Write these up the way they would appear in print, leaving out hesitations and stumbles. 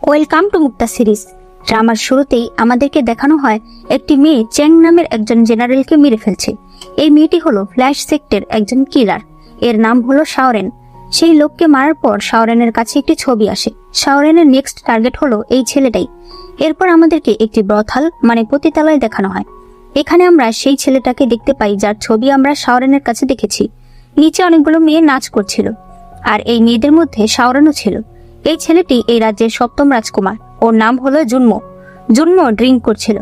Welcome to Mukta series. ড্রামার শুরুতেই আমাদেরকে দেখানো হয় একটি মেয়ে চ্যাং নামের একজন জেনারেলকে মেরে ফেলছে। এই মেয়েটি হলো ফ্ল্যাশ সেক্টর একজন কিলার, এর নাম হলো শাওরেন। সেই লোককে মারার পর শাওরেনের কাছে একটি ছবি আসে। শাওরেনের নেক্সট টার্গেট হলো এই ছেলেটাই। এরপর আমাদেরকে একটি ব্রথাল মানে পতিতালয় দেখানো হয়। এখানে আমরা সেই ছেলেটাকে দেখতে পাই যার ছবি আমরা শাওরেনের কাছে দেখেছি। নিচে অনেকগুলো মেয়ে নাচ করছিল, আর এই মেয়েদের মধ্যে শাওরেনও ছিল। এই ছেলেটি এই রাজ্যের সপ্তম রাজকুমার, ওর নাম হলো জুনমো। জুনমো ড্রিঙ্ক করছিল।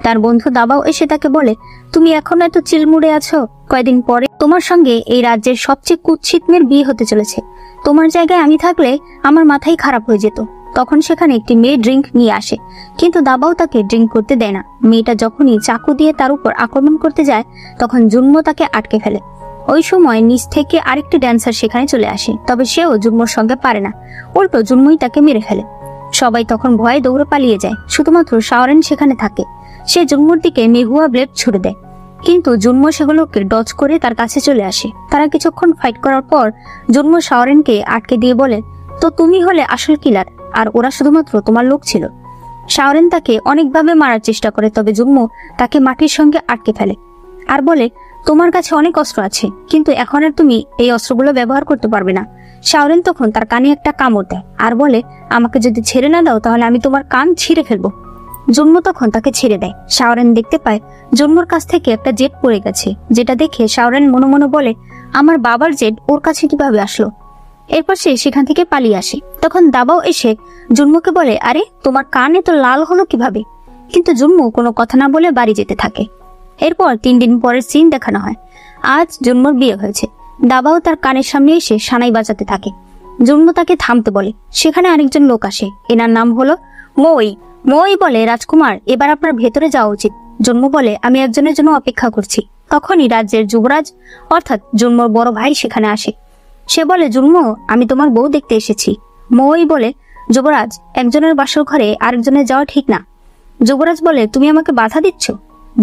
তার বন্ধু দাবাও এসে তাকে বলে, তুমি এখনো এত চিলমুড়ে আছো? কয়েকদিন পরে তোমার সঙ্গে এই রাজ্যের সবচেয়ে কুৎসিত মেয়ের বিয়ে হতে চলেছে। তোমার জায়গায় আমি থাকলে আমার মাথাই খারাপ হয়ে যেত। তখন সেখানে একটি মেয়ে ড্রিঙ্ক নিয়ে আসে, কিন্তু দাবাও তাকে ড্রিঙ্ক করতে দেয় না। মেয়েটা যখনই চাকু দিয়ে তার উপর আক্রমণ করতে যায়, তখন জুনমো তাকে আটকে ফেলে। ওই সময় নিচ থেকে আরেকটি ড্যান্সার সেখানে চলে আসে, তবে সেও জুনমোর সঙ্গে পারে না, উল্টো জুনমোই তাকে মেরে ফেলে। সবাই তখন ভয়ে দৌড়ে পালিয়ে যায়, শুধুমাত্র শাওরেন সেখানে থাকে। সে জুনমোর দিকে মেহুয়া ব্লেড ছুড়ে দেয়, কিন্তু জুনমো সেগুলোকে ডজ করে তার কাছে চলে আসে। তারা কিছুক্ষণ ফাইট করার পর জুনমো শাওরেনকে আটকে দিয়ে বলে, তো তুমি হলে আসল কিলার, আর ওরা শুধুমাত্র তোমার লোক ছিল। শাওরেন তাকে অনেকভাবে মারার চেষ্টা করে, তবে জুনমো তাকে মাটির সঙ্গে আটকে ফেলে আর বলে, তোমার কাছে অনেক অস্ত্র আছে, কিন্তু এখন আর তুমি এই অস্ত্রগুলো ব্যবহার করতে পারবে না। শাওরেন তখন তার কানে একটা কামড় দেয় আর বলে, আমাকে যদি ছেড়ে না দাও তাহলে আমি তোমার কান ছিঁড়ে ফেলবো। জুনমো তখন তাকে ছেড়ে দেয়। শাওরেন দেখতে পায় জুনমোর কাছ থেকে একটা জেট পড়ে গেছে, যেটা দেখে শাওরেন মনে মনে বলে, আমার বাবার জেট ওর কাছে কিভাবে আসলো। এরপর সে সেখান থেকে পালিয়ে আসে। তখন দাবাও এসে জুনমোকে বলে, আরে তোমার কান এত লাল হলো কিভাবে? কিন্তু জুনমো কোনো কথা না বলে বাড়ি যেতে থাকে। এরপর 3 দিন পরের সিন দেখানো হয়। আজ জুনমোর বিয়ে হয়েছে। দাবাও তার কানের সামনে এসে সানাই বাজাতে থাকে। জুনমো তাকে থামতে বলে। সেখানে আরেকজন লোক আসে, এনার নাম হলো মই। মই বলে, রাজকুমার এবার আপনার ভেতরে যাওয়া উচিত। জুনমো বলে, আমি একজনের জন্য অপেক্ষা করছি। তখনই রাজ্যের যুবরাজ অর্থাৎ জুনমোর বড় ভাই সেখানে আসে। সে বলে, জুনমো আমি তোমার বউ দেখতে এসেছি। মই বলে, যুবরাজ একজনের বাসর ঘরে আরেকজনের যাওয়া ঠিক না। যুবরাজ বলে, তুমি আমাকে বাধা দিচ্ছ?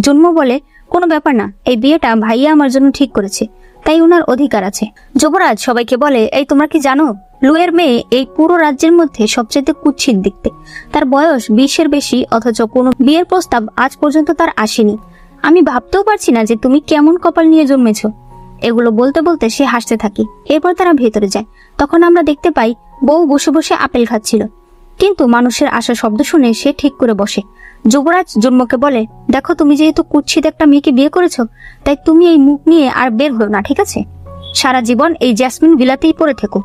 জুনমো বলে, কোনো ব্যাপার না, এই বিয়েটা ভাইয়া আমার জন্য ঠিক করেছে, তাই উনার অধিকার আছে। যুবরাজ সবাইকে বলে, এই তোমরা কি জানো, লুয়ের মেয়ে এই পুরো রাজ্যের মধ্যে সবচেয়ে কুৎসিত দেখতে। তার বয়স 20-এর বেশি, অথচ কোনো বিয়ের প্রস্তাব আজ পর্যন্ত তার আসেনি। আমি ভাবতেও পারছি না যে তুমি কেমন কপাল নিয়ে জন্মেছ। এগুলো বলতে বলতে সে হাসতে থাকে। এরপর তারা ভেতরে যায়। তখন আমরা দেখতে পাই বউ বসে বসে আপেল খাচ্ছিল, কিন্তু মানুষের আসা শব্দ শুনে সে ঠিক করে বসে। যুবরাজ জুনমোকে বলে, দেখো তুমি যেহেতু কুৎসিত একটা মেয়েকে বিয়ে করেছো, তাই তুমি এই মুখ নিয়ে আর বের হও না, ঠিক আছে? সারা জীবন এই জ্যাসমিন ভিলাতেই পড়ে থেকো।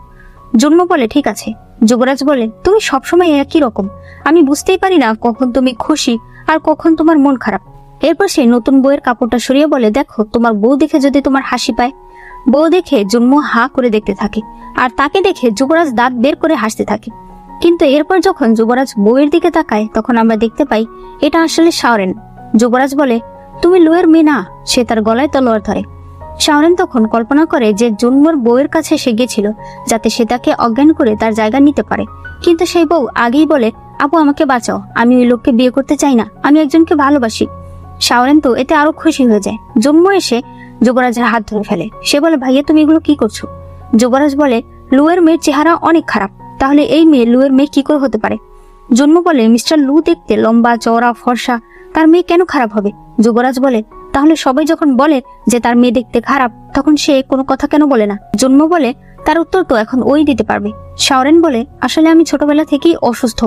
জুনমো বলে, ঠিক আছে। যুবরাজ বলে, তুমি সবসময় একই রকম, আমি বুঝতেই পারি না কখন তুমি খুশি আর কখন তোমার মন খারাপ। এরপর সে নতুন বউয়ের কাপড়টা সরিয়ে বলে, দেখো তোমার বউ দেখে যদি তোমার হাসি পায়। বউ দেখে জুনমো হা করে দেখতে থাকে, আর তাকে দেখে যুবরাজ দাঁত বের করে হাসতে থাকে। কিন্তু এরপর যখন যুবরাজ বউয়ের দিকে তাকায়, তখন আমরা দেখতে পাই এটা আসলে শাওরেন। যুবরাজ বলে, তুমি লুয়ের মেয়ে না? সে তার গলায় তলোয়ার ধরে। শাওরেন তখন কল্পনা করে যে জুনমোর বউয়ের কাছে সে গেছিল যাতে সে তাকে অজ্ঞান করে তার জায়গা নিতে পারে, কিন্তু সেই বউ আগেই বলে, আপু আমাকে বাঁচাও, আমি ওই লোককে বিয়ে করতে চাই না, আমি একজনকে ভালোবাসি। শাওরেন তো এতে আরো খুশি হয়ে যায়। জুনমো এসে যুবরাজের হাত ধরে ফেলে। সে বলে, ভাইয়া তুমি এগুলো কি করছো? যুবরাজ বলে, লুয়ের মেয়ের চেহারা অনেক খারাপ, তাহলে এই মেয়ে লুয়ের মেয়ে কি করে হতে পারে? জুনমো বলে, মিস্টার লু দেখতে লম্বা চওড়া ফর্সা, তার মেয়ে কেন খারাপ হবে? যুবরাজ বলে, তাহলে সবাই যখন বলে যে তার মেয়ে দেখতে খারাপ, তখন সে কোনো কথা কেন বলে না? জুনমো বলে, তার উত্তর তো এখন ওই দিতে পারবে। শাওরেন বলে, আসলে আমি ছোটবেলা থেকেই অসুস্থ,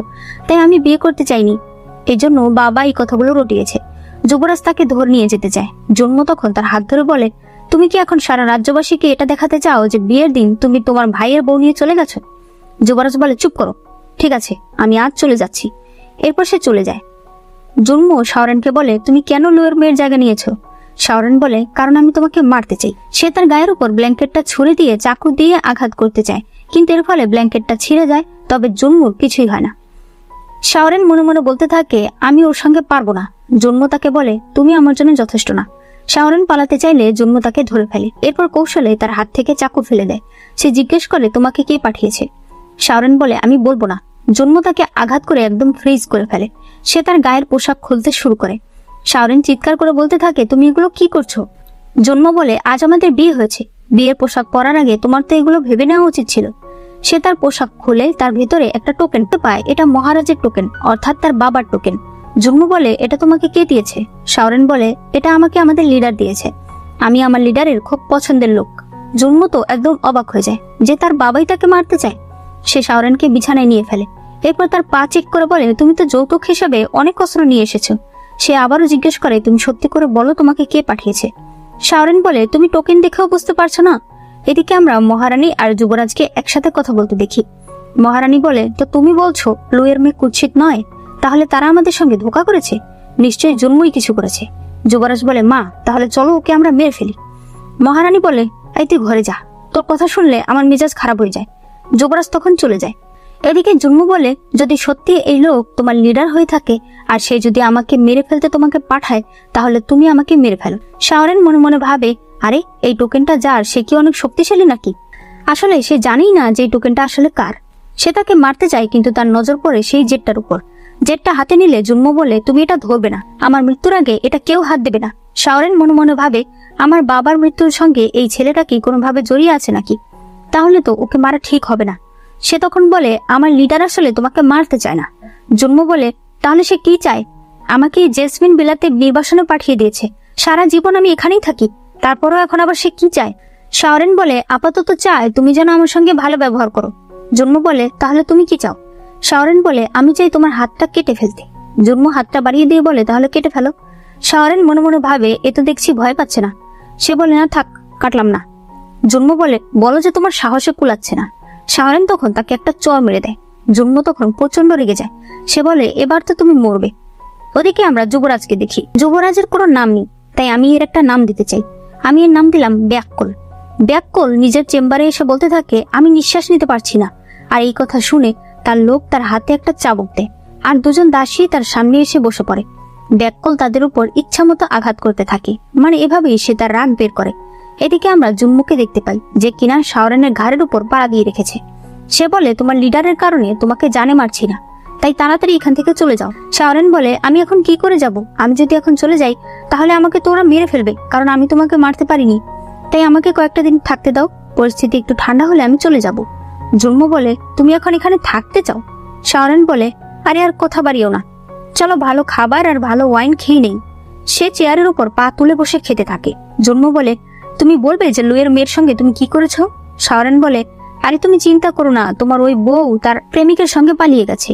তাই আমি বিয়ে করতে চাইনি, এজন্য বাবা এই কথাগুলো রটিয়েছে। যুবরাজ তাকে ধরে নিয়ে যেতে চায়। জুনমো তখন তার হাত ধরে বলে, তুমি কি এখন সারা রাজ্যবাসীকে এটা দেখাতে চাও যে বিয়ের দিন তুমি তোমার ভাইয়ের বউ নিয়ে চলে গেছো? যুবরাজ বলে, চুপ করো, ঠিক আছে আমি আজ চলে যাচ্ছি। এরপর সে চলে যায়। জুনমো শাওরেনকে বলে, তুমি কেন লুয়ের মেয়ের জায়গা নিয়েছো? শাওরেন বলে, কারণ আমি তোমাকে মারতে চাই। সে তার গায়ের উপর ব্ল্যাঙ্কেটটা ছুঁড়ে দিয়ে চাকু দিয়ে আঘাত করতে চায়, কিন্তু এর ফলে ব্ল্যাঙ্কেটটা ছিঁড়ে যায়, তবে জুনমোর কিছুই হয় না। শাওরেন মনে মনে বলতে থাকে, আমি ওর সঙ্গে পারবো না। জুনমো তাকে বলে, তুমি আমার জন্য যথেষ্ট না। শাওরেন পালাতে চাইলে জুনমো তাকে ধরে ফেলে। এরপর কৌশলে তার হাত থেকে চাকু ফেলে দেয়। সে জিজ্ঞেস করে, তোমাকে কে পাঠিয়েছে? শাওরেন বলে, আমি বলবো না। জুনমো তাকে আঘাত করে একদম ফ্রিজ করে ফেলে। সে তার গায়ের পোশাক খুলতে শুরু করে। শাওরেন চিৎকার করে বলতে থাকে, তুমি এগুলো কি করছো? জুনমো বলে, আজ আমাদের বিয়ে হয়েছে, বিয়ের পোশাক পরার আগে তোমার তো এগুলো ভেবে নেওয়া উচিত ছিল। সে তার পোশাক খুলে তার ভিতরে একটা টোকেন পায়। এটা মহারাজের টোকেন, অর্থাৎ তার বাবার টোকেন। জুনমু বলে, এটা তোমাকে কে দিয়েছে? শাওরেন বলে, এটা আমাকে আমাদের লিডার দিয়েছে। আমি আমার লিডারের খুব পছন্দের লোক। জুনমু তো একদম অবাক হয়ে যায় যে তার বাবাই তাকে মারতে চায়। সে শাওরেনকে বিছানায় নিয়ে ফেলে। এরপর তার পা চেক করে বলে, তুমি তো যৌতুক হিসেবে অনেক অস্ত্র নিয়ে এসেছো। সে আবারও জিজ্ঞেস করে, তুমি সত্যি করে বলো তোমাকে কে পাঠিয়েছে? শাওরেন বলে, তুমি টোকেন দেখেও বুঝতে পারছো না? এদিকে আমরা মহারানী আর যুবরাজকে একসাথে কথা বলতে দেখি। মহারানী বলে, তো তুমি বলছো লুয়ের মেয়ে কুৎসিত নয়, তাহলে তারা আমাদের সঙ্গে ধোঁকা করেছে? নিশ্চয়ই জন্মই কিছু করেছে। যুবরাজ বলে, মা তাহলে চলো ওকে আমরা মেরে ফেলি। মহারানী বলে, এই তুই ঘরে যা, তোর কথা শুনলে আমার মেজাজ খারাপ হয়ে যায়। যুবরাজ তখন চলে যায়। এদিকে জুনমু বলে, যদি সত্যি এই লোক তোমার লিডার হয়ে থাকে আর সে যদি আমাকে মেরে ফেলতে তোমাকে পাঠায়, তাহলে তুমি আমাকে মেরে ফেলো। শাওরেন মনে মনে ভাবে, আরে এই টোকেনটা যার, সে কি অনেক শক্তিশালী নাকি? আসলে সে জানেই না যে এই টোকেনটা আসলে কার। সে তাকে মারতে চায়, কিন্তু তার নজর পড়ে সেই জেটটার উপর। জেটটা হাতে নিলে জুনমু বলে, তুমি এটা ধরবে না, আমার মৃত্যুর আগে এটা কেউ হাত দেবে না। শাওরেন মনে মনে ভাবে, আমার বাবার মৃত্যুর সঙ্গে এই ছেলেটা কি কোনোভাবে জড়িয়ে আছে নাকি? তাহলে তো ওকে মারা ঠিক হবে না। সে তখন বলে, আমার লিডার আসলে তোমাকে মারতে চায় না। জুনমু বলে, তাহলে সে কি চায়? আমাকে জেসমিন বিলাতে নির্বাসনে পাঠিয়ে দিয়েছে, সারা জীবন আমি এখানেই থাকি, তারপরও এখন আবার সে কি চায়? শাওরেন বলে, আপাতত চায় তুমি যেন আমার সঙ্গে ভালো ব্যবহার করো। জুনমু বলে, তাহলে তুমি কি চাও? শাওরেন বলে, আমি চাই তোমার হাতটা কেটে ফেলতে। জুনমু হাতটা বাড়িয়ে দিয়ে বলে, তাহলে কেটে ফেলো। শাওরেন মনে মনে ভাবে, এ তো দেখছি ভয় পাচ্ছে না। সে বলে, না থাক, কাটলাম না। জুনমু বলে, বলো যে তোমার সাহসে কুলাচ্ছে না। শাওরেন তখন তাকে একটা চড় মেরে দেয়। জুনমু তখন প্রচন্ড রেগে যায়। সে বলে, এবার তো তুমি মরবে। ওদিকে আমরা যুবরাজকে দেখি। যুবরাজের কোনো নাম নেই, তাই আমি এর একটা নাম দিতে চাই। আমি এর নাম দিলাম ব্যাককল। ব্যাককল নিজের চেম্বারে এসে বলতে থাকে, আমি নিঃশ্বাস নিতে পারছি না। আর এই কথা শুনে তার লোক তার হাতে একটা চাবুক দেয়, আর দুজন দাসী তার সামনে এসে বসে পড়ে। ব্যাককল তাদের উপর ইচ্ছামতো আঘাত করতে থাকে, মানে এভাবেই সে তার রাগ বের করে। এদিকে আমরা জুনমুকে দেখতে পাই, যে কিনা শাওরেনের ঘাড়ের উপর পাড়া দিয়ে রেখেছে। সে বলে, তোমার লিডারের কারণে তোমাকে জানে মারছি না, তাই তাড়াতাড়ি এখান থেকে চলে যাও। শাওরেন বলে, আমি এখন কি করে যাব? আমি যদি এখন চলে যাই তাহলে আমাকে তোরা মেরে ফেলবে, কারণ আমি তোমাকে মারতে পারিনি। তাই আমাকে কয়েকটা দিন থাকতে দাও, পরিস্থিতি একটু ঠান্ডা হলে আমি চলে যাব। জুনমু বলে, তুমি এখন এখানে থাকতে চাও? শাওরেন বলে, আরে আর কথা বাড়িও না, চলো ভালো খাবার আর ভালো ওয়াইন খেয়ে নেই। সে চেয়ারের উপর পা তুলে বসে খেতে থাকে। জুনমু বলে, তুমি বলবে যে লুয়ের মেয়ের সঙ্গে তুমি কি করেছো? শাওরেন বলে, আরে তুমি চিন্তা করো না, তোমার ওই বউ তার প্রেমিকের সঙ্গে পালিয়ে গেছে,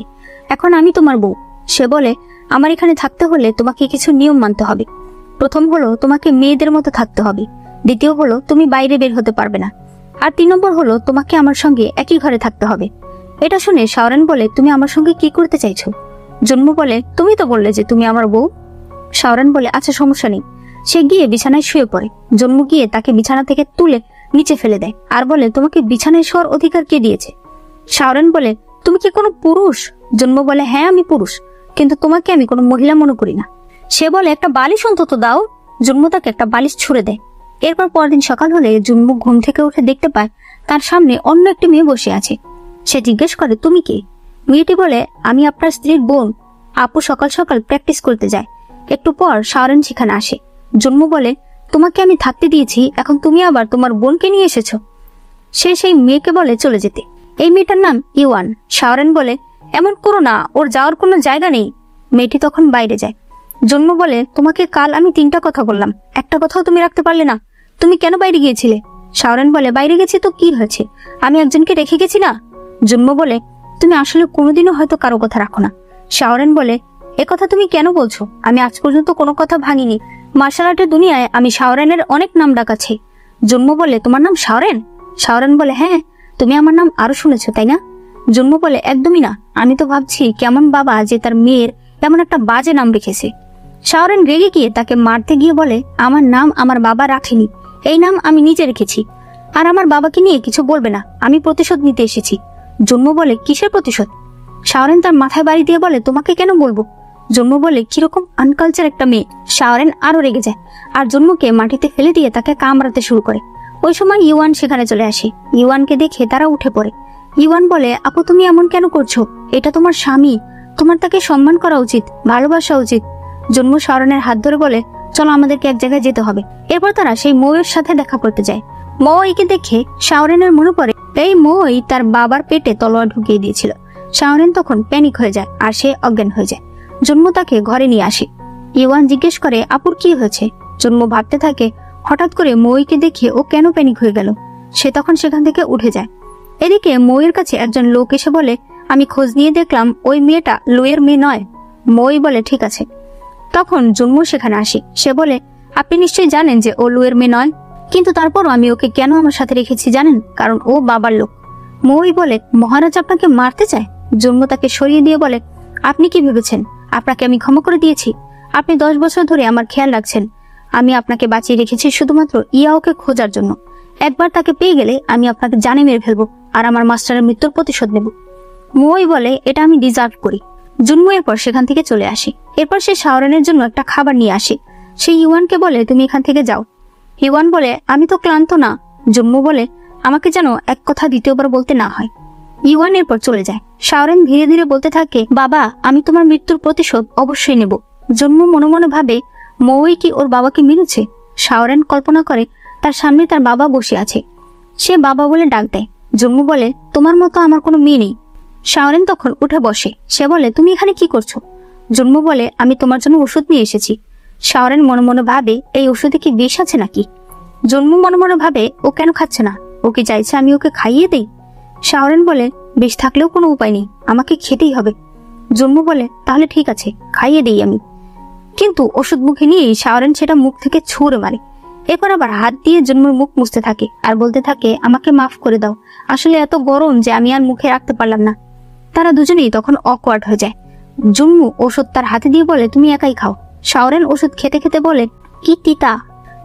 এখন আমি তোমার বউ। সে বলে, আমার এখানে থাকতে হলে তোমাকে কিছু নিয়ম মানতে হবে। প্রথম হলো তোমাকে মেয়েদের মতো থাকতে হবে, দ্বিতীয় হলো তুমি বাইরে বের হতে পারবে না, আর 3 নম্বর হলো তোমাকে আমার সঙ্গে একই ঘরে থাকতে হবে। এটা শুনে শাওরেন বলে, তুমি আমার সঙ্গে কি করতে চাইছো? জুনমু বলে, তুমি তো বললে যে তুমি আমার বউ। শাওরেন বলে, আচ্ছা সমস্যা নেই। সে গিয়ে বিছানায় শুয়ে পড়ে। জুনমু গিয়ে তাকে বিছানা থেকে তুলে নিচে ফেলে দেয়, আর বলে, তোমাকে বিছানায় শোয়ার অধিকার কে দিয়েছে? শাওরেন বলে, তুমি কি কোনো পুরুষ? জুনমু বলে, হ্যাঁ আমি পুরুষ, কিন্তু তোমাকে আমি কোনো মহিলা মনে করি না। সে বলে, একটা বালিশ অন্তত দাও। জুনমু তাকে একটা বালিশ ছুঁড়ে দেয়। এরপর পরদিন সকাল হলে জুনমু ঘুম থেকে উঠে দেখতে পায় তার সামনে অন্য একটি মেয়ে বসে আছে। সে জিজ্ঞেস করে, তুমি কে? মেয়েটি বলে, আমি আপনার স্ত্রীর বোন। আপু সকাল সকাল প্র্যাকটিস করতে যায়। একটু পর শাওরেন সেখানে আসে। জুনমু বলে, তোমাকে আমি থাকতে দিয়েছি, এখন তুমি আবার তোমার বোনকে নিয়ে এসেছো। সে সেই মেয়েকে বলে চলে যেতে। এই মেয়েটার নাম ইওয়ান। শাওরেন বলে, এমন করো না, ওর যাওয়ার কোনো জায়গা নেই। মেয়েটি তখন বাইরে যায়। জুনমু বলে, তোমাকে কাল আমি 3টা কথা বললাম, একটা কথাও তুমি রাখতে পারলে না, তুমি কেন বাইরে গিয়েছিলে? শাওরেন বলে, বাইরে গেছি তো কি হয়েছে, আমি একজনকে রেখে গেছি না। জুনমু বলে, তুমি আসলে কোনোদিনও হয়তো কারো কথা রাখো না। শাওরেন বলে, একথা তুমি কেন বলছো? আমি আজ পর্যন্ত কোনো কথা ভাঙিনি। মার্শাল আর্টের দুনিয়ায় আমি শাওরেনের অনেক নাম ডাক আছে। জুনমু বলে, তোমার নাম শাওরেন? শাওরেন বলে, হ্যাঁ, তুমি আমার নাম আরো শুনেছো তাই না? জুনমু বলে, একদমই না, আমি তো ভাবছি কেমন বাবা যে তার মেয়ের এমন একটা বাজে নাম রেখেছে। শাওরেন রেগে গিয়ে তাকে মারতে গিয়ে বলে, আমার নাম আমার বাবা রাখেনি, এই নাম আমি নিজে রেখেছি, আর আমার বাবাকে নিয়ে কিছু বলবে না, আমি প্রতিশোধ নিতে এসেছি। জুনমু বলে, কিসের প্রতিশোধ? শাওরেন তার মাথায় বাড়ি দিয়ে বলে, তোমাকে কেন বলবো? জুনমু বলে, কিরকম আনকালচার একটা মেয়ে। শাওরেন আরো রেগে যায় আর জুনমুকে মাটিতে ফেলে দিয়ে তাকে কামড়াতে শুরু করে। ওই সময় ইওয়ান সেখানে চলে আসে। ইওয়ানকে দেখে তারা উঠে পড়ে। ইওয়ান বলে, আপু তুমি এমন কেন করছো? এটা তোমার স্বামী, তোমার তাকে সম্মান করা উচিত, ভালোবাসা উচিত। জুনমু শাওরেনের হাত ধরে বলে, চলো আমাদেরকে এক জায়গায় যেতে হবে। এরপর তারা সেই মৌয়ের সাথে দেখা করতে যায়। মৌ একে দেখে শাওরেনের মনে পড়ে এই মই তার বাবার পেটে তলোয়ার ঢুকিয়ে দিয়েছিল। শাওরেন তখন প্যানিক হয়ে যায় আর সে অজ্ঞান হয়ে যায়। জন্ম তাকে ঘরে নিয়ে আসে। ইওয়ান জিজ্ঞেস করে আপুর কি হয়েছে। জন্ম ভাবতে থাকে হঠাৎ করে মইকে দেখে ও কেন প্যানিক হয়ে গেল। সে তখন সেখান থেকে উঠে যায়। এদিকে মইয়ের কাছে একজন লোক এসে বলে আমি খোঁজ নিয়ে দেখলাম ওই মেয়েটা লুয়ের মেয়ে নয়। মই বলে ঠিক আছে। তখন জন্ম সেখানে আসে। সে বলে আপনি নিশ্চয়ই জানেন যে ও লুয়ের মেয়ে নয়, কিন্তু তারপরও আমি ওকে কেন আমার সাথে রেখেছি জানেন? কারণ ও বাবার লোক। মই বলে মহারাজ আপনাকে মারতে চায়। জন্ম তাকে সরিয়ে দিয়ে বলে আপনি কি ভেবেছেন আপনাকে আমি ক্ষমা করে দিয়েছি? আপনি 10 বছর ধরে আমার খেয়াল রাখছেন। আমি আপনাকে বাঁচিয়ে রেখেছি শুধুমাত্র ইয়াওকে খোঁজার জন্য। একবার তাকে পেয়ে গেলে আমি আপনাকে জানে মেরে ফেলবো আর আমার মাস্টারের মৃত্যুর প্রতিশোধ নেব। মই বলে এটা আমি ডিজার্ভ করি। জন্ম এরপর সেখান থেকে চলে আসে। এরপর সে শাওরেনের জন্য একটা খাবার নিয়ে আসে। সে ইওয়ানকে বলে তুমি এখান থেকে যাও। ইওয়ান বলে আমি তো ক্লান্ত না। জন্ম বলে আমাকে যেন এক কথা দ্বিতীয়বার বলতে না হয়। ইওয়ান এরপর চলে যায়। শাওরেন ধীরে ধীরে বলতে থাকে বাবা আমি তোমার মৃত্যুর প্রতিশোধ অবশ্যই নেব। জন্ম মনে মনে ভাবে মই কি ওর বাবাকে মেরেছে। শাওরেন কল্পনা করে তার সামনে তার বাবা বসে আছে। সে বাবা বলে ডাক দেয়। জন্ম বলে তোমার মতো আমার কোনো মেয়ে নেই। শাওরেন তখন উঠে বসে। সে বলে তুমি এখানে কি করছো? জন্ম বলে আমি তোমার জন্য ওষুধ নিয়ে এসেছি। শাওরেন মনে মনে ভাবে এই ওষুধে কি বিষ আছে নাকি। জন্ম মনে মনে ভাবে ও কেন খাচ্ছে না, ও কি চাইছে আমি ওকে খাইয়ে দেই? শাওরেন বলে বিষ থাকলেও কোনো উপায় নেই, আমাকে খেতেই হবে। জন্ম বলে তাহলে ঠিক আছে খাইয়ে দেই আমি। কিন্তু ওষুধ মুখে নিয়েই শাওরেন সেটা মুখ থেকে ছুঁড়ে মারে। এরপর আবার হাত দিয়ে জন্মের মুখ মুছতে থাকে আর বলতে থাকে আমাকে মাফ করে দাও, আসলে এত গরম যে আমি আর মুখে রাখতে পারলাম না। তারা দুজনেই তখন অকওয়ার্ড হয়ে যায়। জন্ম ওষুধ তার হাতে দিয়ে বলে তুমি একাই খাও। শাওরেন ওষুধ খেতে খেতে বলে কি তিতা।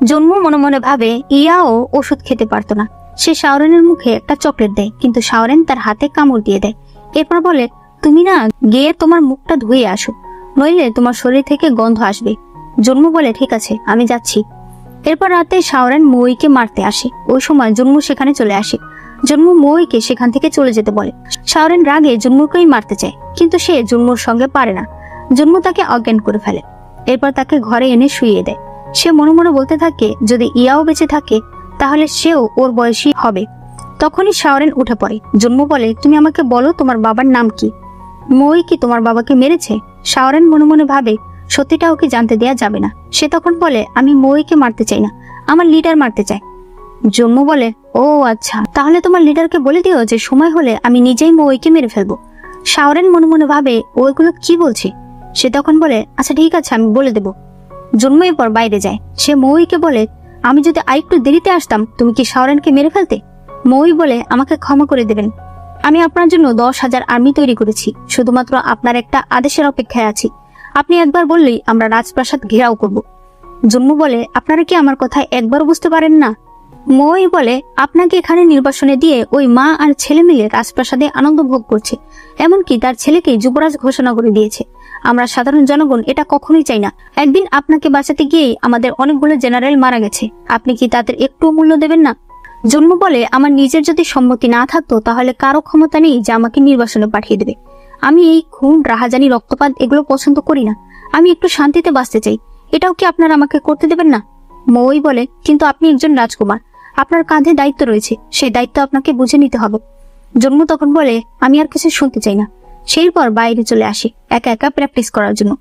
জন্ম মনে মনে ভাবে ইয়াও ওষুধ খেতে পারতো না। সে শাওরেনের মুখে একটা চকলেট দেয়, কিন্তু শাওরেন তার হাতে কামড় দিয়ে দেয়। এরপর বলে তুমি না গিয়ে তোমার মুখটা ধুয়ে আসো, নইলে তোমার শরীর থেকে গন্ধ আসবে। জন্ম বলে ঠিক আছে আমি যাচ্ছি। এরপর রাতে শাওরেন মইকে মারতে আসে। ওই সময় জন্ম সেখানে চলে আসে। জন্ম মইকে সেখান থেকে চলে যেতে বলে। শাওরেন রাগে জন্মকেই মারতে চায়, কিন্তু সে জন্মর সঙ্গে পারে না। জন্ম তাকে অজ্ঞান করে ফেলে। এরপর তাকে ঘরে এনে শুইয়ে দেয়। সে মনে মনে বলতে থাকে যদি ইয়াও বেঁচে থাকে তাহলে সেও ওর বয়সী হবে। তখনই শাওরেন উঠে পড়ে। জন্ম বলে তুমি আমাকে বলো তোমার বাবার নাম কি? মই কি তোমার বাবাকে মেরেছে? শাওরেন মনে মনে ভাবে সত্যিটা ওকে জানতে দেয়া যাবে না। সে তখন বলে আমি মইকে মারতে চাই না, আমার লিডার মারতে চাই। জন্ম বলে ও আচ্ছা, তাহলে তোমার লিডারকে বলে দিও যে সময় হলে আমি নিজেই মইকে মেরে ফেলবো। শাওরেন মনে মনে ভাবে ওইগুলো কি বলছে। সে তখন বলে আচ্ছা ঠিক আছে আমি বলে দেব। জন্ম এরপর বাইরে যায়। সে মইকে বলে আমি যদি আরেকটু দেরিতে আসতাম তুমি কি শাওরেনকে মেরে ফেলতে? মই বলে আমাকে ক্ষমা করে দেবেন, আমি আপনার জন্য 10,000 আর্মি তৈরি করেছি, শুধুমাত্র আপনার একটা আদেশের অপেক্ষায় আছি। আপনি একবার বললেই আমরা রাজপ্রাসাদ ঘেরাও করব। জন্ম বলে আপনারা কি আমার কথা একবারও বুঝতে পারেন না? মই বলে আপনাকে এখানে নির্বাসনে দিয়ে ওই মা আর ছেলে মিলে রাজপ্রাসাদে আনন্দ ভোগ করছে, এমনকি তার ছেলেকে যুবরাজ ঘোষণা করে দিয়েছে। আমরা সাধারণ জনগণ এটা কখনোই চাই না। একদিন আপনাকে বাঁচাতে গিয়েই আমাদের অনেকগুলো জেনারেল মারা গেছে, আপনি কি তাদের একটু মূল্য দেবেন না? জন্ম বলে আমার নিজের যদি সম্মতি না থাকতো তাহলে কারো ক্ষমতা নেই যে আমাকে নির্বাসনে পাঠিয়ে দেবে। আমি এই খুন, রাহাজানি, রক্তপাত এগুলো পছন্দ করি না। আমি একটু শান্তিতে বাঁচতে চাই, এটাও কি আপনারা আমাকে করতে দেবেন না? মই বলে কিন্তু আপনি একজন রাজকুমার, আপনার কাঁধে দায়িত্ব রয়েছে, সেই দায়িত্ব আপনাকে বুঝে নিতে হবে। জন্ম তখন বলে আমি আর কিছু শুনতে চাই না। সেই পর বাইরে চলে আসে একা একা প্র্যাকটিস করার জন্য।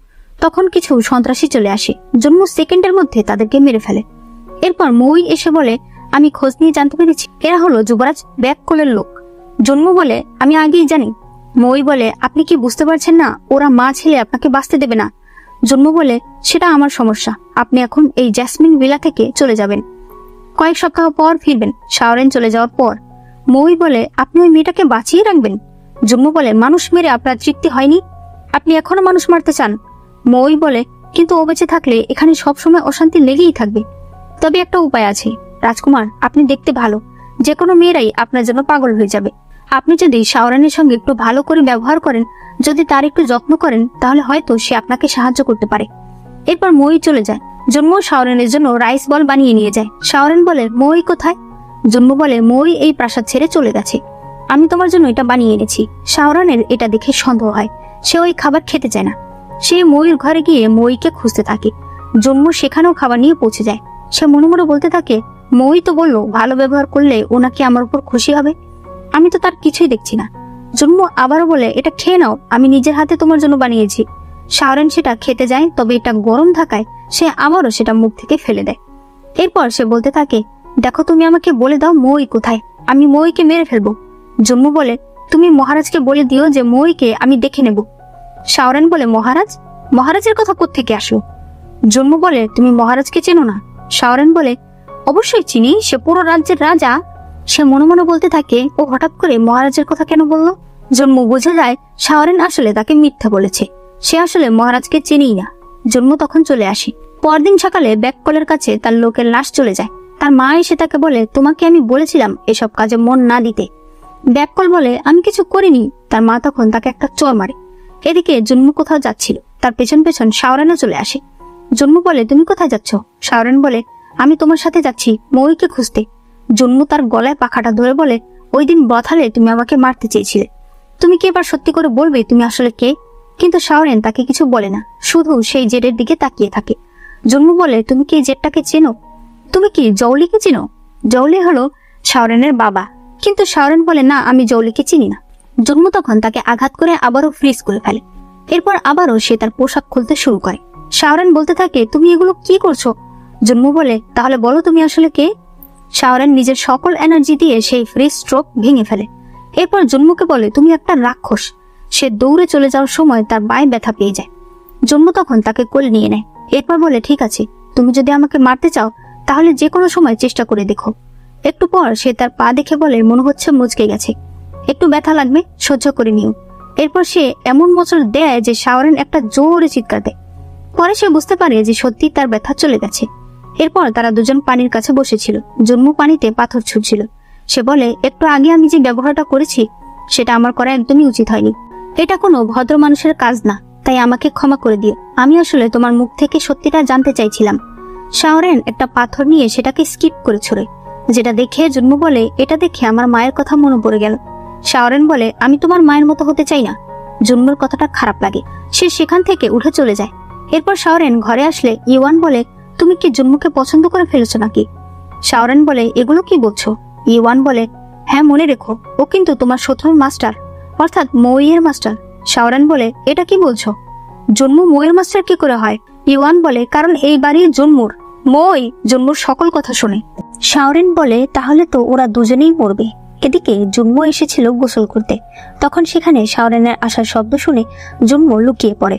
তখন কিছু সন্ত্রাসী চলে আসে। জন্ম সেকেন্ডের মধ্যে তাদেরকে মেরে ফেলে। এরপর মই এসে বলে আমি খোঁজ নিয়ে জানতে পেরেছি এরা হলো যুবরাজ ব্যাককোলের লোক। জন্ম বলে আমি আগেই জানি। মই বলে আপনি কি বুঝতে পারছেন না ওরা মা ছেলে আপনাকে বাঁচতে দেবে না? জন্ম বলে সেটা আমার সমস্যা, আপনি এখন এই জ্যাসমিন ভিলা থেকে চলে যাবেন, কয়েক সপ্তাহ পর ফিরবেন। শাওরেন চলে যাওয়ার পর মই বলে আপনি ওই মেয়েটাকে বাঁচিয়ে রাখবেন? জন্ম বলে মানুষ মেরে আপনার তৃপ্তি হয়নি, আপনি এখনো মানুষ মারতে চান? মই বলে কিন্তু ও বেঁচে থাকলে এখানে সবসময় অশান্তি লেগেই থাকবে। তবে একটা উপায় আছে রাজকুমার, আপনি দেখতে ভালো, যে কোনো মেয়েরাই আপনার জন্য পাগল হয়ে যাবে। আপনি যদি শাওরানের সঙ্গে একটু ভালো করে ব্যবহার করেন, যদি তার একটু যত্ন করেন, তাহলে হয়তো সে আপনাকে সাহায্য করতে পারে। এরপর মই চলে যায়। জন্ম শাওরানের জন্য রাইস বল বানিয়ে নিয়ে যায়। শাওরান বলে মই কোথায়? জন্ম বলে মই এই প্রাসাদ ছেড়ে চলে গেছে, আমি তোমার জন্য এটা বানিয়ে এনেছি। শাওরানের এটা দেখে সন্দেহ হয়, সে ওই খাবার খেতে চায় না। সে মইর ঘরে গিয়ে মইকে খুঁজতে থাকে। জন্ম সেখানেও খাবার নিয়ে পৌঁছে যায়। সে মনে মনে বলতে থাকে মই তো বললো ভালো ব্যবহার করলে ও নাকি আমার উপর খুশি হবে। আমি তো তার কিছুই দেখছি না। জন্মু আবারও বলে, এটা খেয়ে নাও, আমি নিজের হাতে তোমার জন্য বানিয়েছি। শাওরেন সেটা খেতে যায়, তবে এটা গরম থাকায় সে আবারও সেটা মুখ থেকে ফেলে দেয়। এরপর সে বলতে থাকে, দেখো তুমি আমাকে বলে দাও মই কোথায়, আমি মইকে মেরে ফেলবো। জন্মু বলে, তুমি মহারাজকে বলে দিও যে মইকে আমি দেখে নেব। শাওরেন বলে, মহারাজ? মহারাজের কথা কোত্থেকে আসলো? জন্মু বলে, তুমি মহারাজকে চেনো না? শাওরেন বলে, অবশ্যই চিনি, সে পুরো রাজ্যের রাজা। সে মনে মনে বলতে থাকে, ও হঠাৎ করে মহারাজের কথা কেন বললো? জন্মু বুঝে যায় শাওরেন আসলে তাকে মিথ্যা বলেছে, সে আসলে মহারাজকে চেনেই না। জন্মু তখন চলে আসে। পরদিন সকালে ব্যাককলের কাছে তার লোকের লাশ চলে যায়। তার মা এসে তাকে বলে, তোমাকে আমি বলেছিলাম এসব কাজে মন না দিতে। ব্যাককল বলে, আমি কিছু করিনি। তার মা তখন তাকে একটা চড় মারে। এদিকে জন্মু কোথাও যাচ্ছিল, তার পেছন পেছন শাওরেনও চলে আসে। জন্মু বলে, তুমি কোথায় যাচ্ছ? শাওরেন বলে, আমি তোমার সাথে যাচ্ছি মইকে খুঁজতে। জন্মু তার গলায় পাখাটা ধরে বলে, ওই দিন বথালে তুমি আমাকে মারতে চেয়েছিলে, তুমি কি এবার সত্যি করে বলবে তুমি আসলে কে? কিন্তু শাওরেন তাকে কিছু বলে না, শুধু সেই জেটের দিকে তাকিয়ে থাকে। জন্মু বলে, তুমি কি জেটটাকে চেনো? তুমি কি জৌলিকে চিনো? জৌলি হলো শাওরেনের বাবা। কিন্তু শাওরেন বলে, না, আমি জৌলিকে চিনি না। জন্মু তখন তাকে আঘাত করে আবারও ফ্রিজ করে ফেলে। এরপর আবারও সে তার পোশাক খুলতে শুরু করে। শাওরেন বলতে থাকে, তুমি এগুলো কি করছো? জন্মু বলে, তাহলে বলো তুমি আসলে কে? শাওরেন নিজের সকল এনার্জি দিয়ে সেই ফ্রিজ স্ট্রোক ভেঙে ফেলে। এরপর জন্মুকে বলে, তুমি একটা রাক্ষস। সে দৌড়ে চলে যাওয়ার সময় তার পায়ে ব্যথা পেয়ে যায়। জন্মু তখন তাকে কোলে নিয়ে নেয়। এরপর বলে, ঠিক আছে, তুমি যদি আমাকে মারতে চাও তাহলে যে কোনো সময় চেষ্টা করে দেখো। একটু পর সে তার পা দেখে বলে, মনে হচ্ছে মুচকে গেছে, একটু ব্যথা লাগবে, সহ্য করে নিও। এরপর সে এমন মোচড় দেয় যে শাওরেন একটা জোরে চিৎকার দেয়। পরে সে বুঝতে পারে যে সত্যি তার ব্যথা চলে গেছে। এরপর তারা দুজন পানির কাছে বসেছিল। জন্মু পানিতে পাথর ছুটছিল। সে বলে, একটু আগে আমি যে ব্যবহারটা করেছি সেটা আমার করা একদমই উচিত হয়নি। এটা কোনো ভদ্র মানুষের কাজ না, তাই আমাকে ক্ষমা করে দিও। আমি আসলে তোমার মুখ থেকে সত্যিটা জানতে চাইছিলাম। শাওরেন একটা পাথর নিয়ে সেটাকে স্কিপ করে ছড়ে, যেটা দেখে জন্মু বলে, এটা দেখে আমার মায়ের কথা মনে পড়ে গেল। শাওরেন বলে, আমি তোমার মায়ের মতো হতে চাই না। জন্মুর কথাটা খারাপ লাগে, সে সেখান থেকে উঠে চলে যায়। এরপর শাওরেন ঘরে আসলে ইওয়ান বলে, তুমি কি জন্মুকে পছন্দ করে ফেলেছো নাকি? শাওরেন বলে, এগুলো কি বলছো? ইওয়ান বলে, হ্যাঁ, মনে রেখো, ও কিন্তু তোমার শত্রুর মাস্টার, অর্থাৎ মইয়ের মাস্টার। শাওরেন বলে, এটা কি বলছো? জন্মু মইয়ের মাস্টার কি করে হয়? ইওয়ান বলে, কারণ এই বাড়ি জন্মুর, মই জন্মুর সকল কথা শোনে। শাওরেন বলে, তাহলে তো ওরা দুজনেই মরবে। এদিকে জন্মু এসেছিল গোসল করতে। তখন সেখানে শাওরেনের আসার শব্দ শুনে জন্মু লুকিয়ে পড়ে।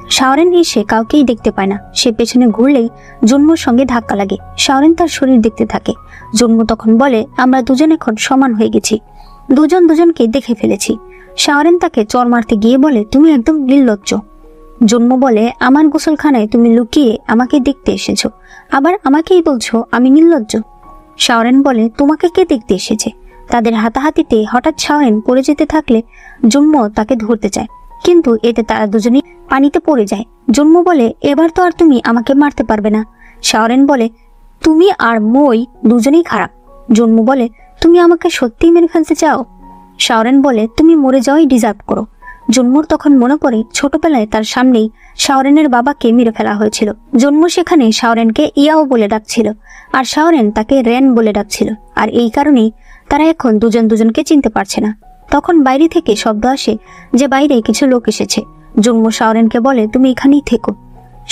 শাওরেন এসে কাউকেই দেখতে পায় না। সে পেছনে ঘুরলেই জন্মুর সঙ্গে ধাক্কা লাগে। শাওরেন তার শরীর দেখতে থাকে। জন্মু তখন বলে, আমরা দুজন এখন সমান হয়ে গেছি, দুজন দুজনকে দেখে ফেলেছি। শাওরেন তাকে চড় মারতে গিয়ে বলে, তুমি একদম নির্লজ্জ। জন্মু বলে, আমার গোসলখানায় তুমি লুকিয়ে আমাকে দেখতে এসেছো, আবার আমাকেই বলছো আমি নির্লজ্জ। শাওরেন বলে, তোমাকে কে দেখতে এসেছে? তাদের হাতাহাতিতে হঠাৎ শাওরেন পড়ে যেতে থাকলে জন্মু তাকে ধরতে চায়, কিন্তু এতে তারা দুজনেই পানিতে পড়ে যায়। জন্মু বলে, এবার তো আর তুমি আমাকে মারতে পারবে না। শাওরেন বলে, তুমি আর মই দুজনেই খারাপ। জন্মু বলে, তুমি আমাকে সত্যিই মেরে ফেলতে চাও? শাওরেন বলে, তুমি মরে যাওয়াই ডিজার্ভ করো। জন্মুর তখন মনে পড়ে ছোটবেলায় তার সামনেই শাওরেনের বাবাকে মেরে ফেলা হয়েছিল। জন্মু সেখানে শাওরেনকে ইয়াও বলে ডাকছিল, আর শাওরেন তাকে রেন বলে ডাকছিল। আর এই কারণেই তারা এখন দুজন দুজনকে চিনতে পারছে না। তখন বাইরে থেকে শব্দ আসে যে বাইরে কিছু লোক এসেছে। জন্মু শাওরেনকে বলে, তুমি এখানেই থেকো।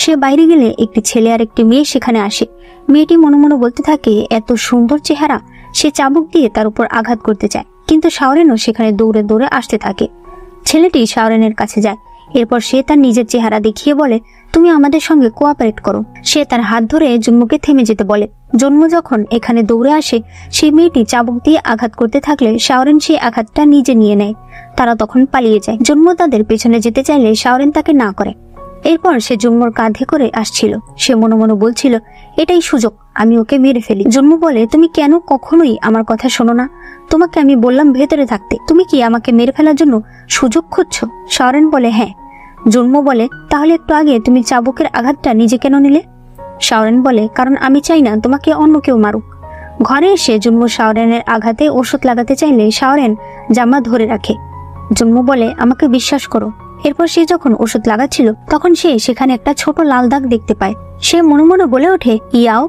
সে বাইরে গেলে একটি ছেলে আর একটি মেয়ে সেখানে আসে। মেয়েটি মনে মনে বলতে থাকে, এত সুন্দর চেহারা। সে চাবুক দিয়ে তার উপর আঘাত করতে চায়, কিন্তু শাওরেনও সেখানে দৌড়ে দৌড়ে আসতে থাকে। ছেলেটি শাওরেনের কাছে যায়। এরপর সে তার নিজের চেহারা দেখিয়ে বলে, তুমি আমাদের সঙ্গে কোঅপারেট করো। সে তার হাত ধরে জন্মুকে থেমে যেতে বলে। জন্মু যখন এখানে দৌড়ে আসে, সেই মেয়েটি চাবুক দিয়ে আঘাত করতে থাকলে শাওরেন সেই আঘাতটা নিজে নিয়ে নেয়। তারা তখন পালিয়ে যায়। জন্মু তাদের পেছনে যেতে চাইলে শাওরেন তাকে না করে। এরপর সে জন্মুর কাঁধে করে আসছিল। সে মনে মনে বলছিল, এটাই সুযোগ, আমি ওকে মেরে ফেলি। জন্মু বলে, তুমি কেন কখনোই আমার কথা শোনো না? তোমাকে আমি বললাম ভেতরে থাকতে, তুমি কি আমাকে মেরে ফেলার জন্য সুযোগ খুঁজছো? শাওরেন বলে, হ্যাঁ। জন্মু বলে, তাহলে একটু আগে তুমি চাবুকের আঘাতটা নিজে কেন নিলে? শাওরেন বলে, কারণ আমি চাই না তোমাকে অন্য কেউ মারুক। ঘরে এসে জন্মু শাওরেনের আঘাতে ওষুধ লাগাতে চাইলে শাওরেন জামা ধরে রাখে। জন্মু বলে, আমাকে বিশ্বাস করো। এরপর সে যখন ওষুধ লাগাচ্ছিল তখন সে সেখানে একটা ছোট লাল দাগ দেখতে পায়। সে মনে মনে বলে ওঠে, ইয়াও।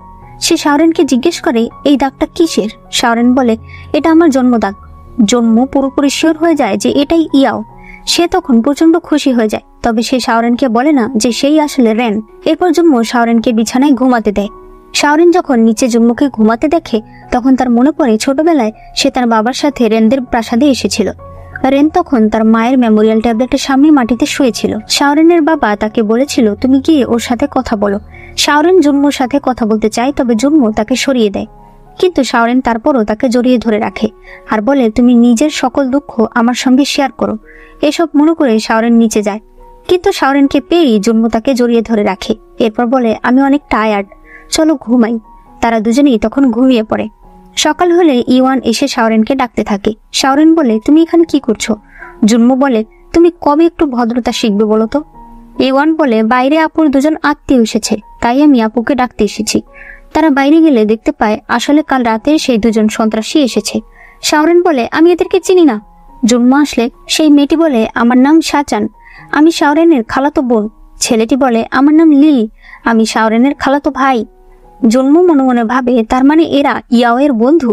সে শাওরেনকে জিজ্ঞেস করে, এই দাগটা কিসের? শাওরেন বলে, এটা আমার জন্মদাগ। জন্ম পুরোপুরি শিওর হয়ে যায় যে এটাই ইয়াও। সে তখন প্রচন্ড খুশি হয়ে যায়, তবে সে শাওরেনকে বলে না যে সেই আসলে রেন। এরপর জন্ম শাওরেনকে বিছানায় ঘুমাতে দেয়। শাওরেন যখন নিচে জন্মকে ঘুমাতে দেখে তখন তার মনে পড়ে ছোটবেলায় সে তার বাবার সাথে রেনদের প্রাসাদে এসেছিল। রেন তখন তার মায়ের মেমোরিয়াল ট্যাবলেটের সামনে মাটিতে শুয়েছিল। শাওরেনের বাবা তাকে বলেছিল তুমি গিয়ে ওর সাথে কথা বলো। শাওরেন জন্মর সাথে কথা বলতে চায়, তবে জন্ম তাকে সরিয়ে দেয়। কিন্তু শাওরেন তারপরও তাকে জড়িয়ে ধরে রাখে আর বলে তুমি নিজের সকল দুঃখ আমার সঙ্গে শেয়ার করো। এসব মনে করে শাওরেন নিচে যায়, কিন্তু শাওরেনকে পেয়েই জন্ম তাকে জড়িয়ে ধরে রাখে। এরপর বলে আমি অনেক টায়ার্ড, চলো ঘুমাই। তারা দুজনেই তখন ঘুমিয়ে পড়ে। সকাল হলে ইওয়ান এসে শাওরেনকে ডাকতে থাকে। শাওরেন বলে তুমি এখানে কি করছো? জন্ম বলে তুমি কবে একটু ভদ্রতা শিখবে বলো তো? ইওয়ান বলে বাইরে আপুর দুজন আত্মীয় এসেছে, তাই আমি আপুকে ডাকতে এসেছি। তারা বাইরে গেলে দেখতে পায় আসলে কাল রাতে সেই দুজন সন্ত্রাসী এসেছে। শাওরেন বলে আমি এদেরকে চিনি না। জন্ম আসলে সেই মেয়েটি বলে আমার নাম শাচান, আমি শাওরেনের খালাতো বোন। ছেলেটি বলে আমার নাম লি, আমি শাওরেনের খালাতো ভাই। জন্ম মনে মনে ভাবে তার মানে এরা ইয়াও এর বন্ধু।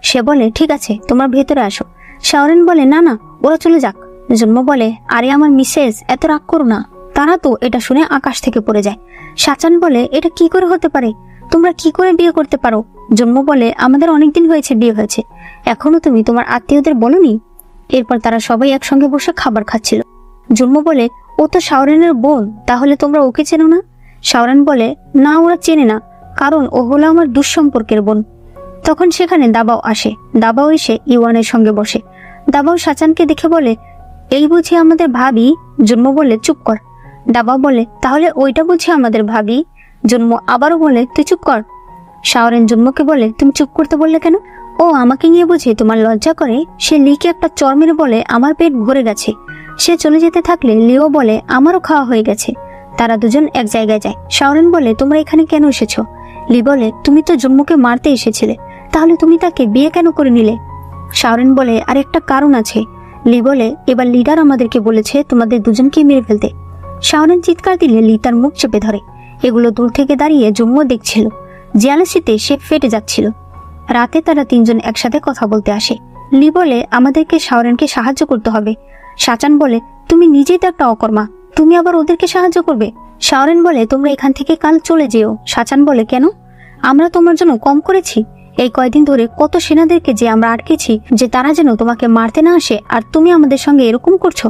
সে বলে ঠিক আছে তোমরা ভেতরে আসো। শাওরেন বলে না না, ওরা চলে যাক। জন্ম বলে আরে আমার মিসেস, এত রাগ করো না। তারা তো এটা শুনে আকাশ থেকে পড়ে যায়। শাচান বলে এটা কি করে হতে পারে, তোমরা কি করে বিয়ে করতে পারো? জন্ম বলে আমাদের অনেকদিন হয়েছে বিয়ে হয়েছে, এখনো তুমি তোমার আত্মীয়দের বলনি? এরপর তারা সবাই একসঙ্গে বসে খাবার খাচ্ছিল। জন্ম বলে ও তো শাওরেনের বোন, তাহলে তোমরা ওকে চেনো না? শাওরেন বলে না, ওরা চেনে না, কারণ ও হলো আমার দুঃসম্পর্কের বোন। তখন সেখানে দাবাও আসে। দাবাও এসে ইওয়ানের সঙ্গে বসে। দাবাও শাচানকে দেখে বলে এই বুঝি আমাদের ভাবি? জন্ম বলে চুপ কর। দাবাও বলে তাহলে ওইটা বুঝি আমাদের ভাবি? জন্ম আবারও বলে তুই চুপ কর। শাওরেন জন্মকে বলে তুমি চুপ করতে বললে কেন? ও আমাকে নিয়ে বুঝি তোমার লজ্জা করে? সে লিকে একটা চর মেরে বলে আমার পেট ভরে গেছে। সে চলে যেতে থাকলে লিও বলে আমারও খাওয়া হয়ে গেছে। তারা দুজন এক জায়গায় যায়। শাওরেন বলে তোমরা এখানে কেন এসেছো? লি বলে তুমি তো জন্মকে মারতে এসেছিলে, তাহলে তুমি তাকে বিয়ে কেন করে নিলে? শাওরেন বলে আর একটা কারণ আছে। লি বলে এবার লিডার আমাদেরকে বলেছে তোমাদের দুজনকে মেরে ফেলতে। শাওরেন চিৎকার দিলে লি তার মুখ চেপে ধরে। এগুলো দূর থেকে দাঁড়িয়ে জম্মু দেখছিল। জিয়ালাসিতে সে ফেটে যাচ্ছিল। রাতে তারা তিনজন একসাথে কথা বলতে আসে। লি বলে আমাদেরকে শাওরেনকে সাহায্য করতে হবে। শাচান বলে তুমি নিজেই তো একটা অকর্মা, তুমি আবার ওদেরকে সাহায্য করবে? শাওরেন বলে তোমরা এখান থেকে কাল চলে যেও। শাচান বলে কেন? আমরা তোমার জন্য কম করেছি? এই কয়দিন ধরে কত সেনাদেরকে যে আমরা আটকেছি যে তারা যেন তোমাকে মারতে না আসে, আর তুমি আমাদের সঙ্গে এরকম করছো।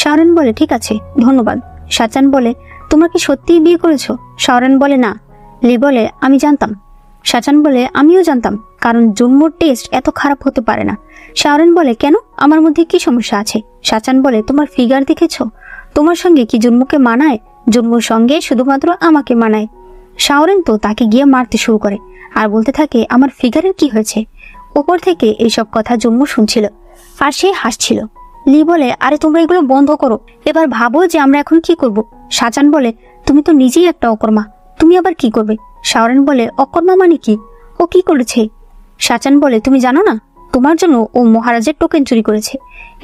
শাওরেন বলে ঠিক আছে ধন্যবাদ। শাচান বলে তোমরা কি সত্যিই বিয়ে করেছো? শাওরেন বলে না। লি বলে আমি জানতাম। শাচান বলে আমিও জানতাম, কারণ জন্মর টেস্ট এত খারাপ হতে পারে না। শাওরেন বলে কেন, আমার মধ্যে কি সমস্যা আছে? শাচান বলে তোমার ফিগার দেখেছো? তোমার সঙ্গে কি জন্মকে মানায়? জন্মর সঙ্গে শুধুমাত্র আমাকে মানায়। শাওরেন তো তাকে গিয়ে মারতে শুরু করে আর বলতে থাকে আমার ফিগারের কি হয়েছে। ওপর থেকে এইসব কথা জন্ম শুনছিল আর সে হাসছিল। লি বলে আরে তোমরা এগুলো বন্ধ করো, এবার ভাবো যে আমরা এখন কি করব। শাচান বলে তুমি তো নিজেই একটা অকর্মা, তুমি আবার কি করবে? শাওরেন বলে অকর্মা মানে কি? ও কি করেছে? শাচান বলে তুমি জানো না, তোমার জন্য ও মহারাজের টোকেন চুরি করেছে,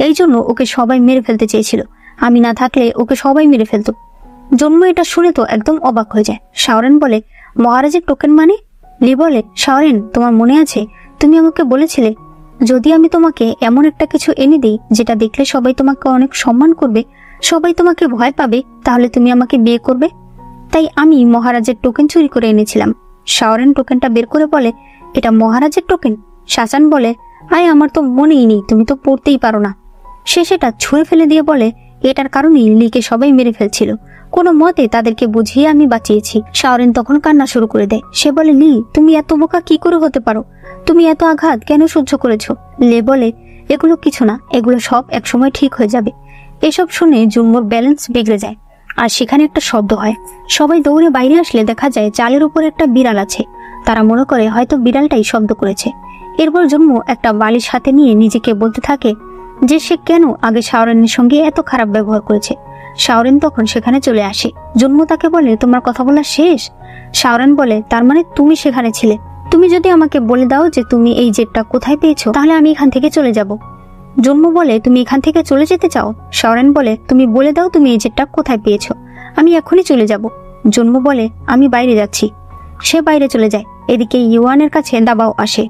এই জন্য ওকে সবাই মেরে ফেলতে চেয়েছিল। আমি না থাকলে ওকে সবাই মেরে ফেলতো। জন্ম এটা শুনে তো একদম অবাক হয়ে যায়। শাওরেন বলে মহারাজের টোকেন মানে? লি বলে শাওরেন তোমার মনে আছে তুমি আমাকে বলেছিলে যদি আমি তোমাকে এমন একটা কিছু এনে দিই যেটা দেখলে সবাই তোমাকে অনেক সম্মান করবে, সবাই তোমাকে ভয় পাবে, তাহলে তুমি আমাকে বিয়ে করবে? তাই আমি মহারাজের টোকেন চুরি করে এনেছিলাম। শাওরেন টোকেনটা বের করে বলে এটা মহারাজের টোকেন? শাচান বলে আয় আমার তো মনেই নেই, তুমি তো পড়তেই পারো না। সে সেটা ছুঁড়ে ফেলে দিয়ে বলে এটার কারণেই লিকে সবাই মেরে ফেলছিল, কোনো মতে তাদেরকে বুঝিয়ে আমি বাঁচিয়েছি। শাওরেন তখন কান্না শুরু করে দেয়। সে বলে লি তুমি এত বোকা কি করে হতে পারো? তুমি এত আঘাত কেন সহ্য করেছো? লে বলে এগুলো কিছু না, এগুলো সব একসময় ঠিক হয়ে যাবে। এসব শুনে জুম্মুর ব্যালেন্স বিগড়ে যায় আর সেখানে একটা শব্দ হয়। সবাই দৌড়ে বাইরে আসলে দেখা যায় চালের উপর একটা বিড়াল আছে। তারা মনে করে হয়তো বিড়ালটাই শব্দ করেছে। এরপর জন্মু একটা বালিশ হাতে নিয়ে নিজেকে বলতে থাকে যে সে কেন আগে শাওরেনের সঙ্গে এত খারাপ ব্যবহার করেছে। শাওরেন তখন সেখানে চলে আসে। জন্মু তাকে বলে তোমার কথা বলা শেষ? শাওরেন বলে তার মানে তুমি সেখানে ছিলে? তুমি যদি আমাকে বলে দাও যে তুমি এই জেটটা কোথায় পেয়েছো তাহলে আমি এখান থেকে চলে যাব। জন্মু বলে তুমি এখান থেকে চলে যেতে চাও? শাওরেন বলে তুমি বলে দাও তুমি এই জেটটা কোথায় পেয়েছো, আমি এখনই চলে যাব। জন্মু বলে আমি বাইরে যাচ্ছি। সে বাইরে চলে যায়। এদিকে ইওয়ানের কাছে দাবাও আসে।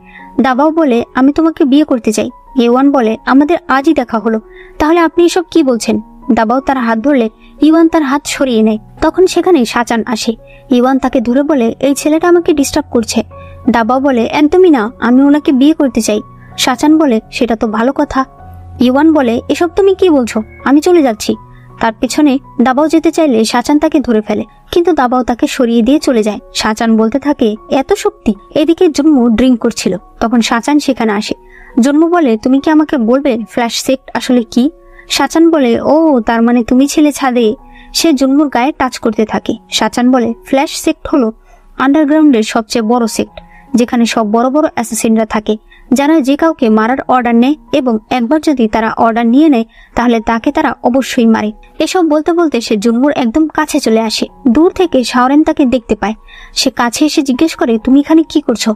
দাবাও বলে আমি তোমাকে বিয়ে করতে চাই। ইওয়ান বলে, আমাদের আজই দেখা হলো, তাহলে আপনি এসব কি বলছেন? দাবাও তার হাত ধরলে ইওয়ান তার হাত সরিয়ে নেয়। তখন সেখানে শাচান আসে। ইওয়ান তাকে ধরে বলে, এই ছেলেটা আমাকে ডিস্টার্ব করছে। দাবাও বলে, একদমই না, আমি ওনাকে বিয়ে করতে চাই। শাচান বলে, সেটা তো ভালো কথা। ইওয়ান বলে, এসব তুমি কি বলছো, আমি চলে যাচ্ছি। তার পেছনে দাবাও যেতে চাইলে শাচান তাকে ধরে ফেলে, কিন্তু দাবাও তাকে সরিয়ে দিয়ে চলে যায়। শাচান বলতে থাকে, এত শক্তি। এদিকে জন্মু ড্রিঙ্ক করছিল, তখন শাচান সেখানে আসে। জন্মু বলে, তুমি কি আমাকে বলবে ফ্ল্যাশ সেক্ট আসলে কি? শাচান বলে, ও তার মানে তুমি ছিলে ছাদে। সে জন্মুর গায়ে টাচ করতে থাকে। শাচান বলে, ফ্ল্যাশ সেক্ট হলো আন্ডারগ্রাউন্ডের সবচেয়ে বড় সেক্ট, যেখানে সব বড় বড় অ্যাসাসিনরা থাকে, যারা যে কাউকে মারার অর্ডার নেয় এবং একবার যদি তারা অর্ডার নিয়ে নেয় তাহলে তাকে তারা অবশ্যই মারে। এসব বলতে বলতে সে জন্মুর একদম কাছে চলে আসে। দূর থেকে শাওরেন তাকে দেখতে পায়। সে কাছে এসে জিজ্ঞেস করে, তুমি এখানে কি করছো?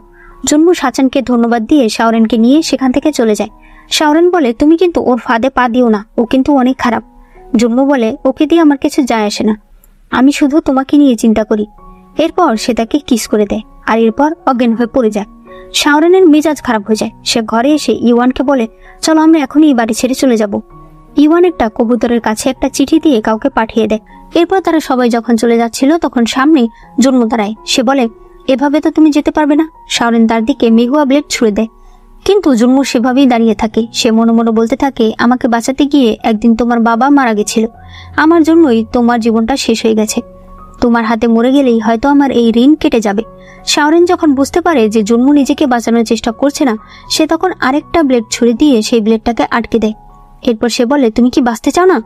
জন্মু শাচানকে ধন্যবাদ দিয়ে শাওরেনকে নিয়ে সেখান থেকে চলে যায়। শাওরেন বলে, তুমি কিন্তু ওর ফাঁদে পা দিও না, ও কিন্তু অনেক খারাপ। জন্মু বলে, ওকে দিয়ে আমার কিছু যায় আসে না, আমি শুধু তোমাকে নিয়ে চিন্তা করি। এরপর সে তাকে কিস করে দেয়, আর এরপর অজ্ঞান হয়ে পড়ে যায়। শাওরেনের মেজাজ খারাপ হয়ে যায়। সে ঘরে এসে ইওয়ানকে বলে, চলো আমরা এখনই বাড়ি ছেড়ে চলে যাব। ইওয়ান একটা কবুতরের কাছে একটা চিঠি দিয়ে কাউকে পাঠিয়ে দেয়। এরপর তারা সবাই যখন চলে যাচ্ছিল তখন সামনে জন্ম দাঁড়ায়। সে বলে, এভাবে তো তুমি যেতে পারবে না। শাওরেন তার দিকে মেহুয়া ব্লেড ছুড়ে দেয়, কিন্তু জন্মু সেভাবেই দাঁড়িয়ে থাকে। সে মনে মনে বলতে থাকে, আমাকে বাঁচাতে গিয়ে একদিন তোমার বাবা মারা গেছিল, আমার জন্যই তোমার জীবনটা শেষ হয়ে গেছে। তোমার হাতে মরে গেলেই হয়তো আমার এই ঋণ কেটে যাবে। শাওরেন যখন বুঝতে পারে যে জন্মু নিজেকে বাঁচানোর চেষ্টা করছে না, সে তখন আরেকটা ব্লেড ছুড়ে দিয়ে সেই ব্লেডটাকে আটকে দেয়। এরপর সে বলে, তুমি কি বাঁচতে চাও না?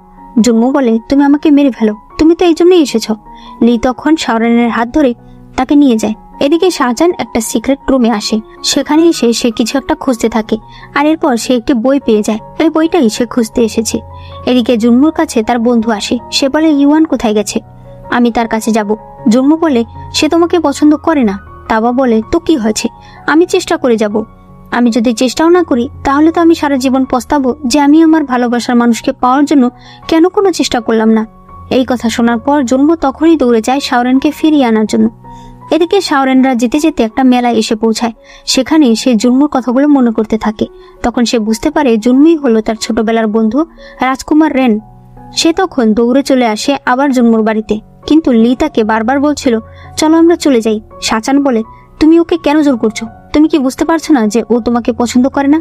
জন্মু বলে, তুমি আমাকে মেরে ফেলো, তুমি তো এই জন্যই এসেছো। লি তখন শাওরেনের হাত ধরে তাকে নিয়ে যায়। এদিকে শাহজাহান একটা সিক্রেট রুমে আসে। সেখানে এসে সে কিছু একটা খুঁজতে থাকে, আর এরপর সে একটি বই পেয়ে যায়। এই বইটাই সে খুঁজতে এসেছে। এদিকে জন্মুর কাছে তার বন্ধু আসে। সে বলে, ইওয়ান কোথায় গেছে? আমি তার কাছে যাব। জন্মু বলে, সে তোমাকে পছন্দ করে না। তাবা বলে, তো কি হয়েছে, আমি চেষ্টা করে যাব। আমি যদি চেষ্টাও না করি তাহলে তো আমি সারা জীবন পস্তাবো যে আমি আমার ভালোবাসার মানুষকে পাওয়ার জন্য কেন কোনো চেষ্টা করলাম না। এই কথা শোনার পর জন্মু তখনই দৌড়ে যায় শাওরেনকে ফিরিয়ে আনার জন্য। এদিকে শাওরেনরা যেতে যেতে একটা মেলায় এসে পৌঁছায়। সেখানে সে জন্মুর কথাগুলো মনে করতে থাকে। তখন সে বুঝতে পারে জন্মুই হলো তার ছোটবেলার বন্ধু রাজকুমার রেন। সে তখন দৌড়ে চলে আসে আবার জন্মুর বাড়িতে, কিন্তু লি তাকে বারবার বলছিল, চলো আমরা চলে যাই। শাচান বলে, তুমি ওকে কেন জোর করছো? তুমি কি বুঝতে পারছো না যে ও তোমাকে পছন্দ করে না?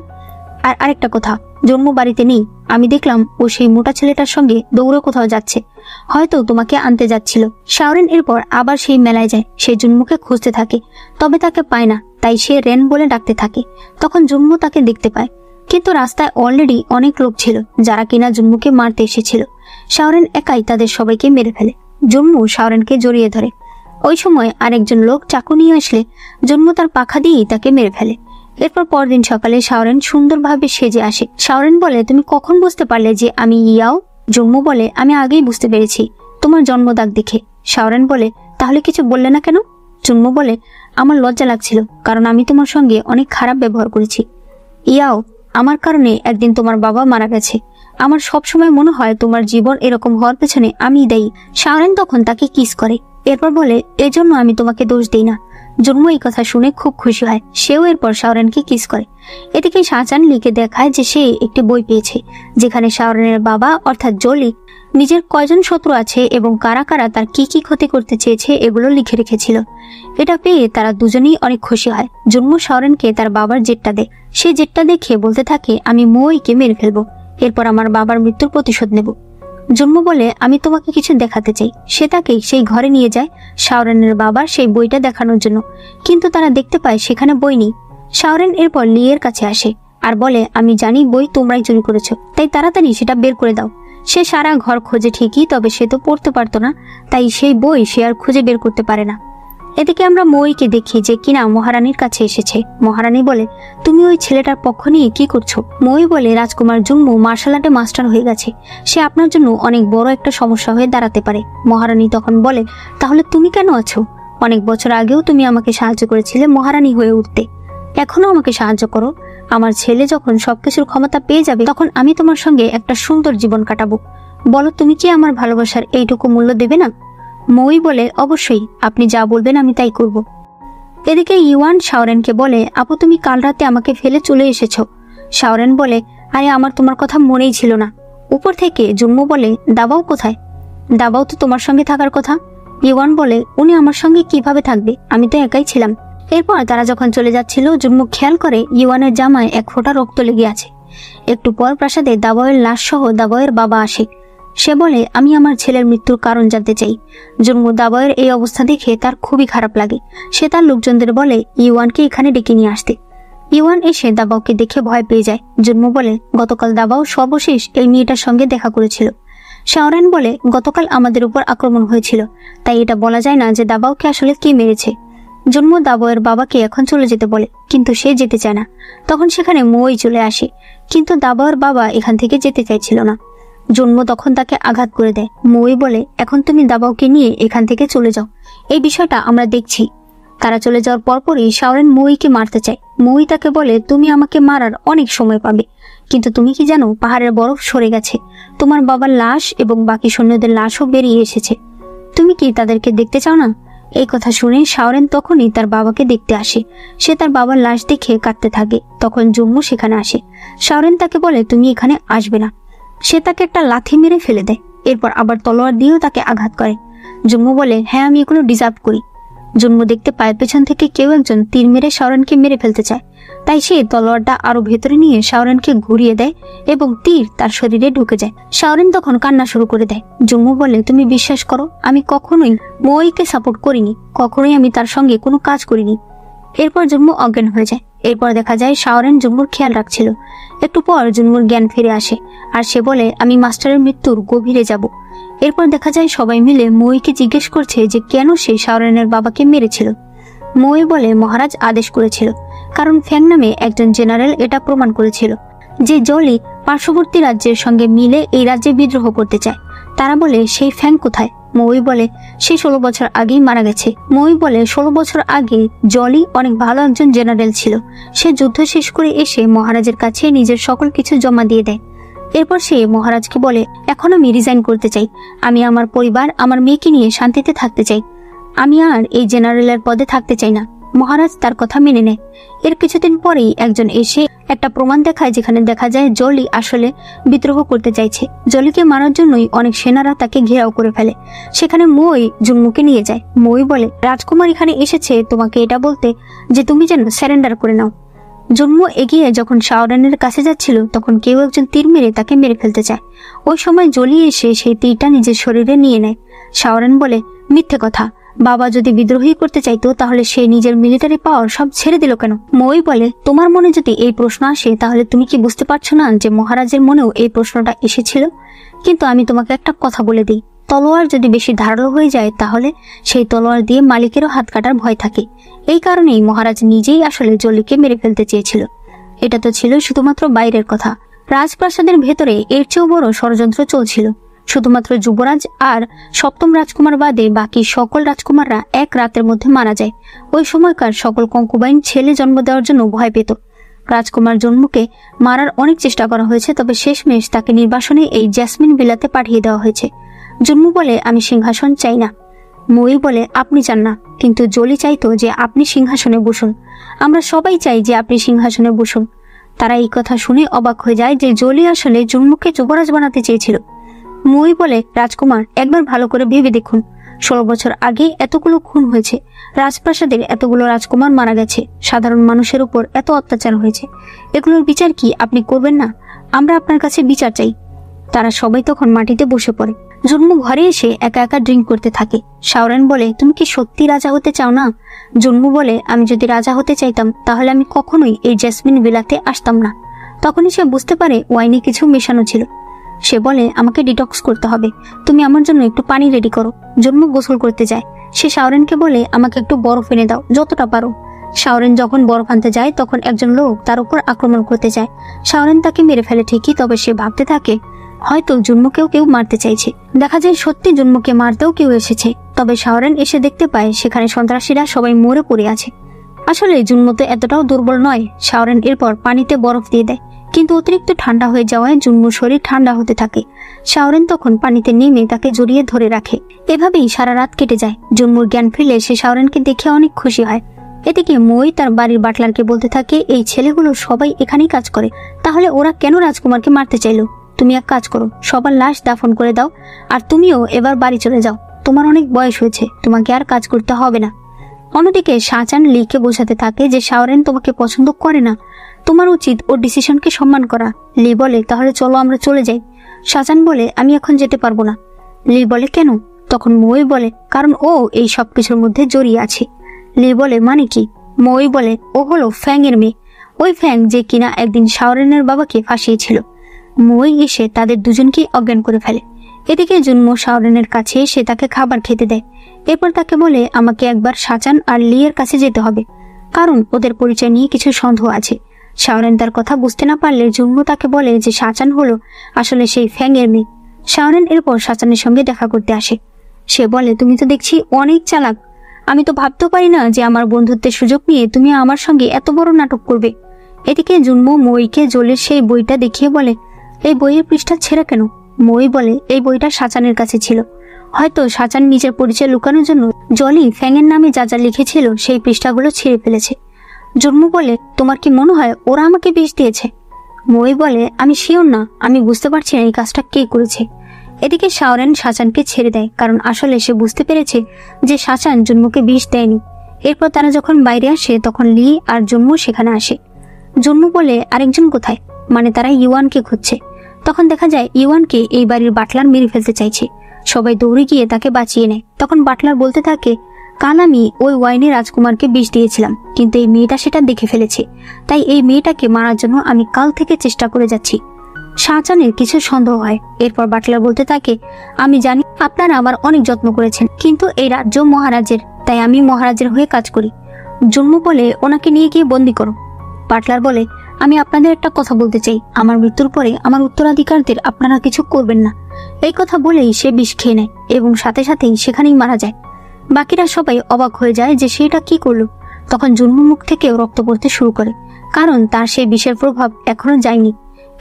আর আরেকটা কথা, জন্মু বাড়িতে নেই। আমি দেখলাম ও সেই মোটা ছেলেটার সঙ্গে দৌড়ে কোথাও যাচ্ছে, হয়তো তোমাকে আনতে যাচ্ছিল। শাওরেন এরপর আবার সেই মেলায় যায়। সে জন্মুকে খুঁজতে থাকে, তবে তাকে পায় না, তাই সে রেন বলে ডাকতে থাকে। তখন জন্মু তাকে দেখতে পায়, কিন্তু রাস্তায় অলরেডি অনেক লোক ছিল যারা কিনা জন্মুকে মারতে এসেছিল। শাওরেন একাই তাদের সবাইকে মেরে ফেলে। জন্মু শাওরেনকে জড়িয়ে ধরে। ওই সময় আরেকজন লোক চাকু নিয়ে আসলে জন্মু তার পাখা দিয়েই তাকে মেরে ফেলে। এরপর পরদিন সকালে শাওরেন সুন্দরভাবে সেজে আসে। শাওরেন বলে, তুমি কখন বুঝতে পারলে যে আমি ইয়াও? জন্মু বলে, আমি আগেই বুঝতে পেরেছি, তোমার জন্মদাগ দেখে। শাওরেন বলে, তাহলে কিছু বললে না কেন? জন্মু বলে, আমার লজ্জা লাগছিল, কারণ আমি তোমার সঙ্গে অনেক খারাপ ব্যবহার করেছি। ইয়াও, আমার কারণে একদিন তোমার বাবা মারা গেছে। আমার সবসময় মনে হয় তোমার জীবন এরকম হওয়ার পেছনে আমি দায়ী। শাওরেন তখন তাকে কিস করে। এরপর বলে, এজন্য আমি তোমাকে দোষ দিই না। জন্মু এই কথা শুনে খুব খুশি হয়। সেও এরপর শাওরেনকে কিস করে। এদিকে শাহজাহান লিখে দেখায় যে সে একটি বই পেয়েছে, যেখানে শাওরেনের বাবা অর্থাৎ জলি নিজের কয়জন শত্রু আছে এবং কারা কারা তার কি কি ক্ষতি করতে চেয়েছে এগুলো লিখে রেখেছিল। এটা পেয়ে তারা দুজনেই অনেক খুশি হয়। জন্মু শাওরেনকে তার বাবার জেটটা দেয়। সে জেটটা দেখে বলতে থাকে, আমি মোইকে মেরে ফেলবো, এরপর আমার বাবার মৃত্যুর প্রতিশোধ নেব। জন্মু বলে, আমি তোমাকে কিছু দেখাতে চাই। সে তাকে সেই ঘরে নিয়ে যায় শাওরেনের বাবার সেই বইটা দেখানোর জন্য, কিন্তু তারা দেখতে পায় সেখানে বই নেই। শাওরেন এরপর লিয়ের কাছে আসে আর বলে, আমি জানি বই তোমরাই চুরি করেছো, তাই তাড়াতাড়ি সেটা বের করে দাও। সে সারা ঘর খোঁজে ঠিকই, তবে সে তো পড়তে পারতো না, তাই সেই বই সে আর খুঁজে বের করতে পারে না। এদিকে আমরা মইকে দেখি যে কিনা মহারানীর কাছে এসেছে। মহারানী বলে, তুমি ওই ছেলেটার পক্ষ নিয়ে কি করছো? মই বলে, রাজকুমার জন্মু মার্শাল আর্টে মাস্টার হয়ে গেছে, সে আপনার জন্য অনেক বড় একটা সমস্যা হয়ে দাঁড়াতে পারে। মহারানী তখন বলে, তাহলে তুমি কেন আছো? অনেক বছর আগেও তুমি আমাকে সাহায্য করেছিলে মহারানী হয়ে উঠতে, এখনো আমাকে সাহায্য করো। আমার ছেলে যখন সবকিছুর ক্ষমতা পেয়ে যাবে তখন আমি তোমার সঙ্গে একটা সুন্দর জীবন কাটাবো। বলো, তুমি কি আমার ভালোবাসার এইটুকু মূল্য দেবে না? মই বলে, অবশ্যই, আপনি যা বলবেন আমি তাই করব। এদিকে ইওয়ান শাওরেনকে বলে, আপু তুমি কাল রাতে আমাকে ফেলে চলে এসেছো। শাওরেন বলে, আরে আমার তোমার কথা মনেই ছিল না। উপর থেকে জুম্মু বলে, দাবাও কোথায়? দাবাও তো তোমার সঙ্গে থাকার কথা। ইওয়ান বলে, উনি আমার সঙ্গে কিভাবে থাকবে, আমি তো একাই ছিলাম। এরপর তারা যখন চলে যাচ্ছিল, জুম্মু খেয়াল করে ইওয়ানের জামায় এক ফোঁটা রক্ত লেগে আছে। একটু পর প্রাসাদে দাবাওয়ের লাশ সহ দাবাওয়ের বাবা আসে। সে বলে, আমি আমার ছেলের মৃত্যুর কারণ জানতে চাই। জুম্মু দাবাওয়ের এই অবস্থা দেখে তার খুবই খারাপ লাগে। সে তার লোকজনদের বলে ইওয়ানকে এখানে ডেকে নিয়ে আসতে। ইওয়ান এসে দাবাওকে দেখে ভয় পেয়ে যায়। জুম্মু বলে, গতকাল দাবাও সর্বশেষ এই মেয়েটার সঙ্গে দেখা করেছিল। শাওরেন বলে, গতকাল আমাদের উপর আক্রমণ হয়েছিল, তাই এটা বলা যায় না যে দাবাওকে আসলে কে মেরেছে। জুম্মু দাবাওয়ের বাবাকে এখন চলে যেতে বলে, কিন্তু সে যেতে চায় না। তখন সেখানে মই চলে আসে, কিন্তু দাবাওয়ের বাবা এখান থেকে যেতে চাইছিল না। জুম্মু তখন তাকে আঘাত করে দেয়। মই বলে, এখন তুমি দাবাওকে নিয়ে এখান থেকে চলে যাও, এই বিষয়টা আমরা দেখছি। তারা চলে যাওয়ার পরপরই শাওরেন মইকে মারতে চায়। মই তাকে বলে, তুমি আমাকে মারার অনেক সময় পাবে, কিন্তু তুমি কি জানো পাহাড়ের বরফ সরে গেছে, তোমার বাবার লাশ এবং বাকি সৈন্যদের লাশও বেরিয়ে এসেছে, তুমি কি তাদেরকে দেখতে চাও না? এই কথা শুনে শাওরেন তখনই তার বাবাকে দেখতে আসে। সে তার বাবার লাশ দেখে কাঁদতে থাকে। তখন জুম্মু সেখানে আসে। শাওরেন তাকে বলে, তুমি এখানে আসবে না। সে তাকে একটা লাথি মেরে ফেলে দেয়। এরপর আবার তলোয়ার দিয়েও তাকে আঘাত করে। জুম্মু বলে, হ্যাঁ আমি এগুলো ডিজার্ভ করি। জুম্মু দেখতে পায় পেছন থেকে কেউ একজন তীর মেরে শাওরেনকে মেরে ফেলতে চায়, তাই সে তলোয়ারটা আরো ভেতরে নিয়ে শাওরেনকে ঘুরিয়ে দেয় এবং তীর তার শরীরে ঢুকে যায়। শাওরেন তখন কান্না শুরু করে দেয়। জুম্মু বলে, তুমি বিশ্বাস করো, আমি কখনোই মইকে সাপোর্ট করিনি, কখনোই আমি তার সঙ্গে কোনো কাজ করিনি। এরপর জুম্মু অজ্ঞান হয়ে যায়। এরপর দেখা যায় শাওরেন জুম্মুর খেয়াল রাখছিল। একটু পর জুম্মুর জ্ঞান ফিরে আসে, আর সে বলে, আমি মাস্টারের মৃত্যুর গভীরে যাব। এরপর দেখা যায় সবাই মিলে মইকে জিজ্ঞেস করছে যে কেন সে শাওরেনের বাবাকে মেরেছিল। মই বলে, মহারাজ আদেশ করেছিল, কারণ ফ্যাং নামে একজন জেনারেল এটা প্রমাণ করেছিল যে জলি পার্শ্ববর্তী রাজ্যের সঙ্গে মিলে এই রাজ্যে বিদ্রোহ করতে চায়। তারা বলে, সেই ফ্যাং কোথায়? মই বলে, সে 16 বছর আগেই মারা গেছে। মই বলে, 16 বছর আগে জলি অনেক ভালো একজন জেনারেল ছিল। সে যুদ্ধ শেষ করে এসে মহারাজের কাছে নিজের সকল কিছু জমা দিয়ে দেয়। এরপর সে মহারাজকে বলে, এখন আমি রিজাইন করতে চাই, আমি আমার পরিবার, আমার মেয়েকে নিয়ে শান্তিতে থাকতে চাই, আমি আর এই জেনারেলের পদে থাকতে চাই না। মহারাজ তার কথা মেনে নেয়। এর কিছুদিন পরেই একজন এসে একটা প্রমাণ দেখায়, যেখানে দেখা যায় জলি আসলে বিদ্রোহ করতে চাইছে। জলিকে মারার জন্যই অনেক সেনারা তাকে ঘেরাও করে ফেলে। সেখানে মই জুম্মুকে নিয়ে যায়। মই বলে, রাজকুমার এখানে এসেছে তোমাকে এটা বলতে যে তুমি যেন স্যারেন্ডার করে নাও। জুম্মু এগিয়ে যখন শাওরেনের কাছে যাচ্ছিল, তখন কেউ একজন তীর মেরে তাকে মেরে ফেলতে চায়। ওই সময় জলি এসে সেই তীরটা নিজের শরীরে নিয়ে নেয়। শাওরেন বলে, মিথ্যে কথা, বাবা যদি বিদ্রোহী করতে চাইতো তাহলে সে নিজের মিলিটারি পাওয়ার সব ছেড়ে দিল কেন? মই বলে, তোমার মনে যদি এই প্রশ্ন আসে তাহলে তুমি কি বুঝতে পারছো না যে মহারাজের মনেও এই প্রশ্নটা এসেছিল? কিন্তু আমি তোমাকে একটা কথা বলে দিই, তলোয়ার যদি বেশি ধারালো হয়ে যায় তাহলে সেই তলোয়ার দিয়ে মালিকেরও হাত কাটার ভয় থাকে। এই কারণেই মহারাজ নিজেই আসলে জলিকে মেরে ফেলতে চেয়েছিল। এটা তো ছিল শুধুমাত্র বাইরের কথা, রাজপ্রাসাদের ভেতরে এর চেয়েও বড় ষড়যন্ত্র চলছিল। শুধুমাত্র যুবরাজ আর সপ্তম রাজকুমার বাদে বাকি সকল রাজকুমাররা এক রাতের মধ্যে মারা যায়। ওই সময়কার সকল কঙ্কুবাইন ছেলে জন্ম দেওয়ার জন্য ভয় পেত। রাজকুমার জন্মুকে মারার অনেক চেষ্টা করা হয়েছে, তবে শেষমেশ তাকে নির্বাসনে এই জ্যাসমিন বিলাতে পাঠিয়ে দেওয়া হয়েছে। জন্মু বলে, আমি সিংহাসন চাই না। মই বলে, আপনি চান না, কিন্তু জলি চাইতো যে আপনি সিংহাসনে বসুন। আমরা সবাই চাই যে আপনি সিংহাসনে বসুন। তারা এই কথা শুনে অবাক হয়ে যায় যে জলি আসলে জন্মুকে যুবরাজ বানাতে চেয়েছিল। মই বলে, রাজকুমার একবার ভালো করে ভেবে দেখুন, 16 বছর আগে এতগুলো খুন হয়েছে, রাজপ্রাসাদের এতগুলো রাজকুমার মারা গেছে, সাধারণ মানুষের উপর এত অত্যাচার হয়েছে, এগুলোর বিচার কি আপনি করবেন না? আমরা আপনার কাছে বিচার চাই। তারা সবাই তখন মাটিতে বসে পড়ে। জুম্মু ঘরে এসে একা একা ড্রিঙ্ক করতে থাকে। শাওরেন বলে, তুমি কি সত্যি রাজা হতে চাও না? জুম্মু বলে, আমি যদি রাজা হতে চাইতাম তাহলে আমি কখনোই এই জ্যাসমিন বিলাতে আসতাম না। তখনই সে বুঝতে পারে ওয়াইনে কিছু মেশানো ছিল। সে বলে, আমাকে ডিটক্স করতে হবে, তুমি আমার জন্য একটু পানি রেডি করো। জুম্মু গোসল করতে যায়। সে শাওরেনকে বলে, আমাকে একটু বরফ এনে দাও, যতটা পারো। শাওরেন যখন বরফ আনতে যায় তখন একজন লোক তার উপর আক্রমণ করতে যায়। শাওরেন তাকে মেরে ফেলে ঠিকই, তবে সে ভাবতে থাকে হয়তো জুম্মুকেও কেউ মারতে চাইছে। দেখা যায় সত্যি জুম্মুকে মারতেও কেউ এসেছে, তবে শাওরেন এসে দেখতে পায় সেখানে সন্ত্রাসীরা সবাই মরে পড়ে আছে। আসলে জুম্মু তো এতটাও দুর্বল নয়। শাওরেন এরপর পানিতে বরফ দিয়ে দেয়, কিন্তু অতিরিক্ত ঠান্ডা হয়ে যাওয়ায় জুম্মুর শরীর ঠান্ডা হতে থাকে। শাওরেন তখন পানিতে নেমে তাকে জড়িয়ে ধরে রাখে। এভাবেই সারা রাত কেটে যায়। জুম্মুর জ্ঞান ফিরলে সে শাওরেনকে দেখে অনেক খুশি হয়। এদিকে মই তার বাড়ির বাটলারকে বলতে থাকে, এই ছেলেগুলো সবাই এখানেই কাজ করে, তাহলে ওরা কেন রাজকুমারকে মারতে চাইলো? তুমি এক কাজ করো, সবার লাশ দাফন করে দাও, আর তুমিও এবার বাড়ি চলে যাও, তোমার অনেক বয়স হয়েছে, তোমাকে আর কাজ করতে হবে না। অন্যদিকে শাহজাহান লিকে বোঝাতে থাকে যে শাওরেন তোমাকে পছন্দ করে না, তোমার উচিত ওর ডিসিশনকে সম্মান করা। লি বলে, তাহলে চলো আমরা চলে যাই। শাহজাহান বলে, আমি এখন যেতে পারবো না। লি বলে, কেন? তখন মই বলে, কারণ ও এই সব কিছুর মধ্যে জড়িয়ে আছে। লি বলে, মানে কি? মই বলে, ও হলো ফ্যাং এর মেয়ে, ওই ফ্যাং যে কিনা একদিন শাওরেনের বাবাকে ফাঁসিয়েছিল। মই এসে তাদের দুজনকেই অজ্ঞান করে ফেলে। এদিকে জুনমো শাওরেনের কাছে এসে তাকে খাবার খেতে দেয়। এরপর তাকে বলে, আমাকে একবার শাহজাহান আর লিয়ের কাছে যেতে হবে, কারণ ওদের পরিচয় নিয়ে কিছু সন্দেহ আছে। শাওরেন তার কথা বুঝতে না পারলে জুনমো তাকে বলে যে শাহজাহান হলো আসলে সেই ফ্যাং এর মেয়ে। শাওরেন এরপর শাহজাহানের সঙ্গে দেখা করতে আসে। সে বলে, তুমি তো দেখছি অনেক চালাক, আমি তো ভাবতেও পারি না যে আমার বন্ধুত্বের সুযোগ নিয়ে তুমি আমার সঙ্গে এত বড় নাটক করবে। এদিকে জুনমো মইকে জলের সেই বইটা দেখিয়ে বলে, এই বইয়ের পৃষ্ঠা ছেঁড়া কেন? মই বলে, এই বইটা শাহজাহানের কাছে ছিল, হয়তো শাহজাহান নিজের পরিচয় লুকানোর জন্য জলি ফ্যাংয়ের নামে যা যা লিখেছিল সেই পৃষ্ঠাগুলো ছিঁড়ে ফেলেছে। জন্মু বলে, তোমার কি মনে হয় ওরা আমাকে বিষ দিয়েছে? মই বলে, আমি শিওর না, আমি বুঝতে পারছি না এই কাজটা কে করেছে। এদিকে শাওরেন শাহজাহানকে ছেড়ে দেয়, কারণ আসলে সে বুঝতে পেরেছে যে শাহজাহান জন্মুকে বিষ দেয়নি। এরপর তারা যখন বাইরে আসে তখন লি আর জন্মু সেখানে আসে। জন্মু বলে, আরেকজন কোথায়? মানে তারা ইউয়ানকে খুঁজছে। তখন দেখা যায় ইউয়ানকে এই বাড়ির বাটলার মেরে ফেলতে চাইছে। সবাই দৌড়ে গিয়ে তাকে বাঁচিয়ে নেয়। তখন বাটলার বলতে থাকে, কাল আমি ওই ওয়াইনে রাজকুমারকে বিষ দিয়েছিলাম, কিন্তু এই মেয়েটা সেটা দেখে ফেলেছে, তাই এই মেয়েটাকে মারার জন্য আমি কাল থেকে চেষ্টা করে যাচ্ছি। শাহজাহানের কিছু সন্দেহ হয়। এরপর বাটলার বলতে থাকে, আমি জানি আপনারা আমার অনেক যত্ন করেছেন, কিন্তু এই রাজ্য মহারাজের, তাই আমি মহারাজের হয়ে কাজ করি। জন্মু বলে, ওনাকে নিয়ে গিয়ে বন্দি করো। বাটলার বলে, আমি আপনাদের একটা কথা বলতে চাই, আমার মৃত্যুর পরে আমার উত্তরাধিকারদের আপনারা কিছু করবেন না। এই কথা বলেই সে বিষ খেয়ে নেয় এবং সাথে সাথেই সেখানেই মারা যায়। বাকিরা সবাই অবাক হয়ে যায় যে সেটা কি করলো। তখন জন্মু মুখ থেকেও রক্ত পড়তে শুরু করে, কারণ তার সেই বিষের প্রভাব এখনো যায়নি।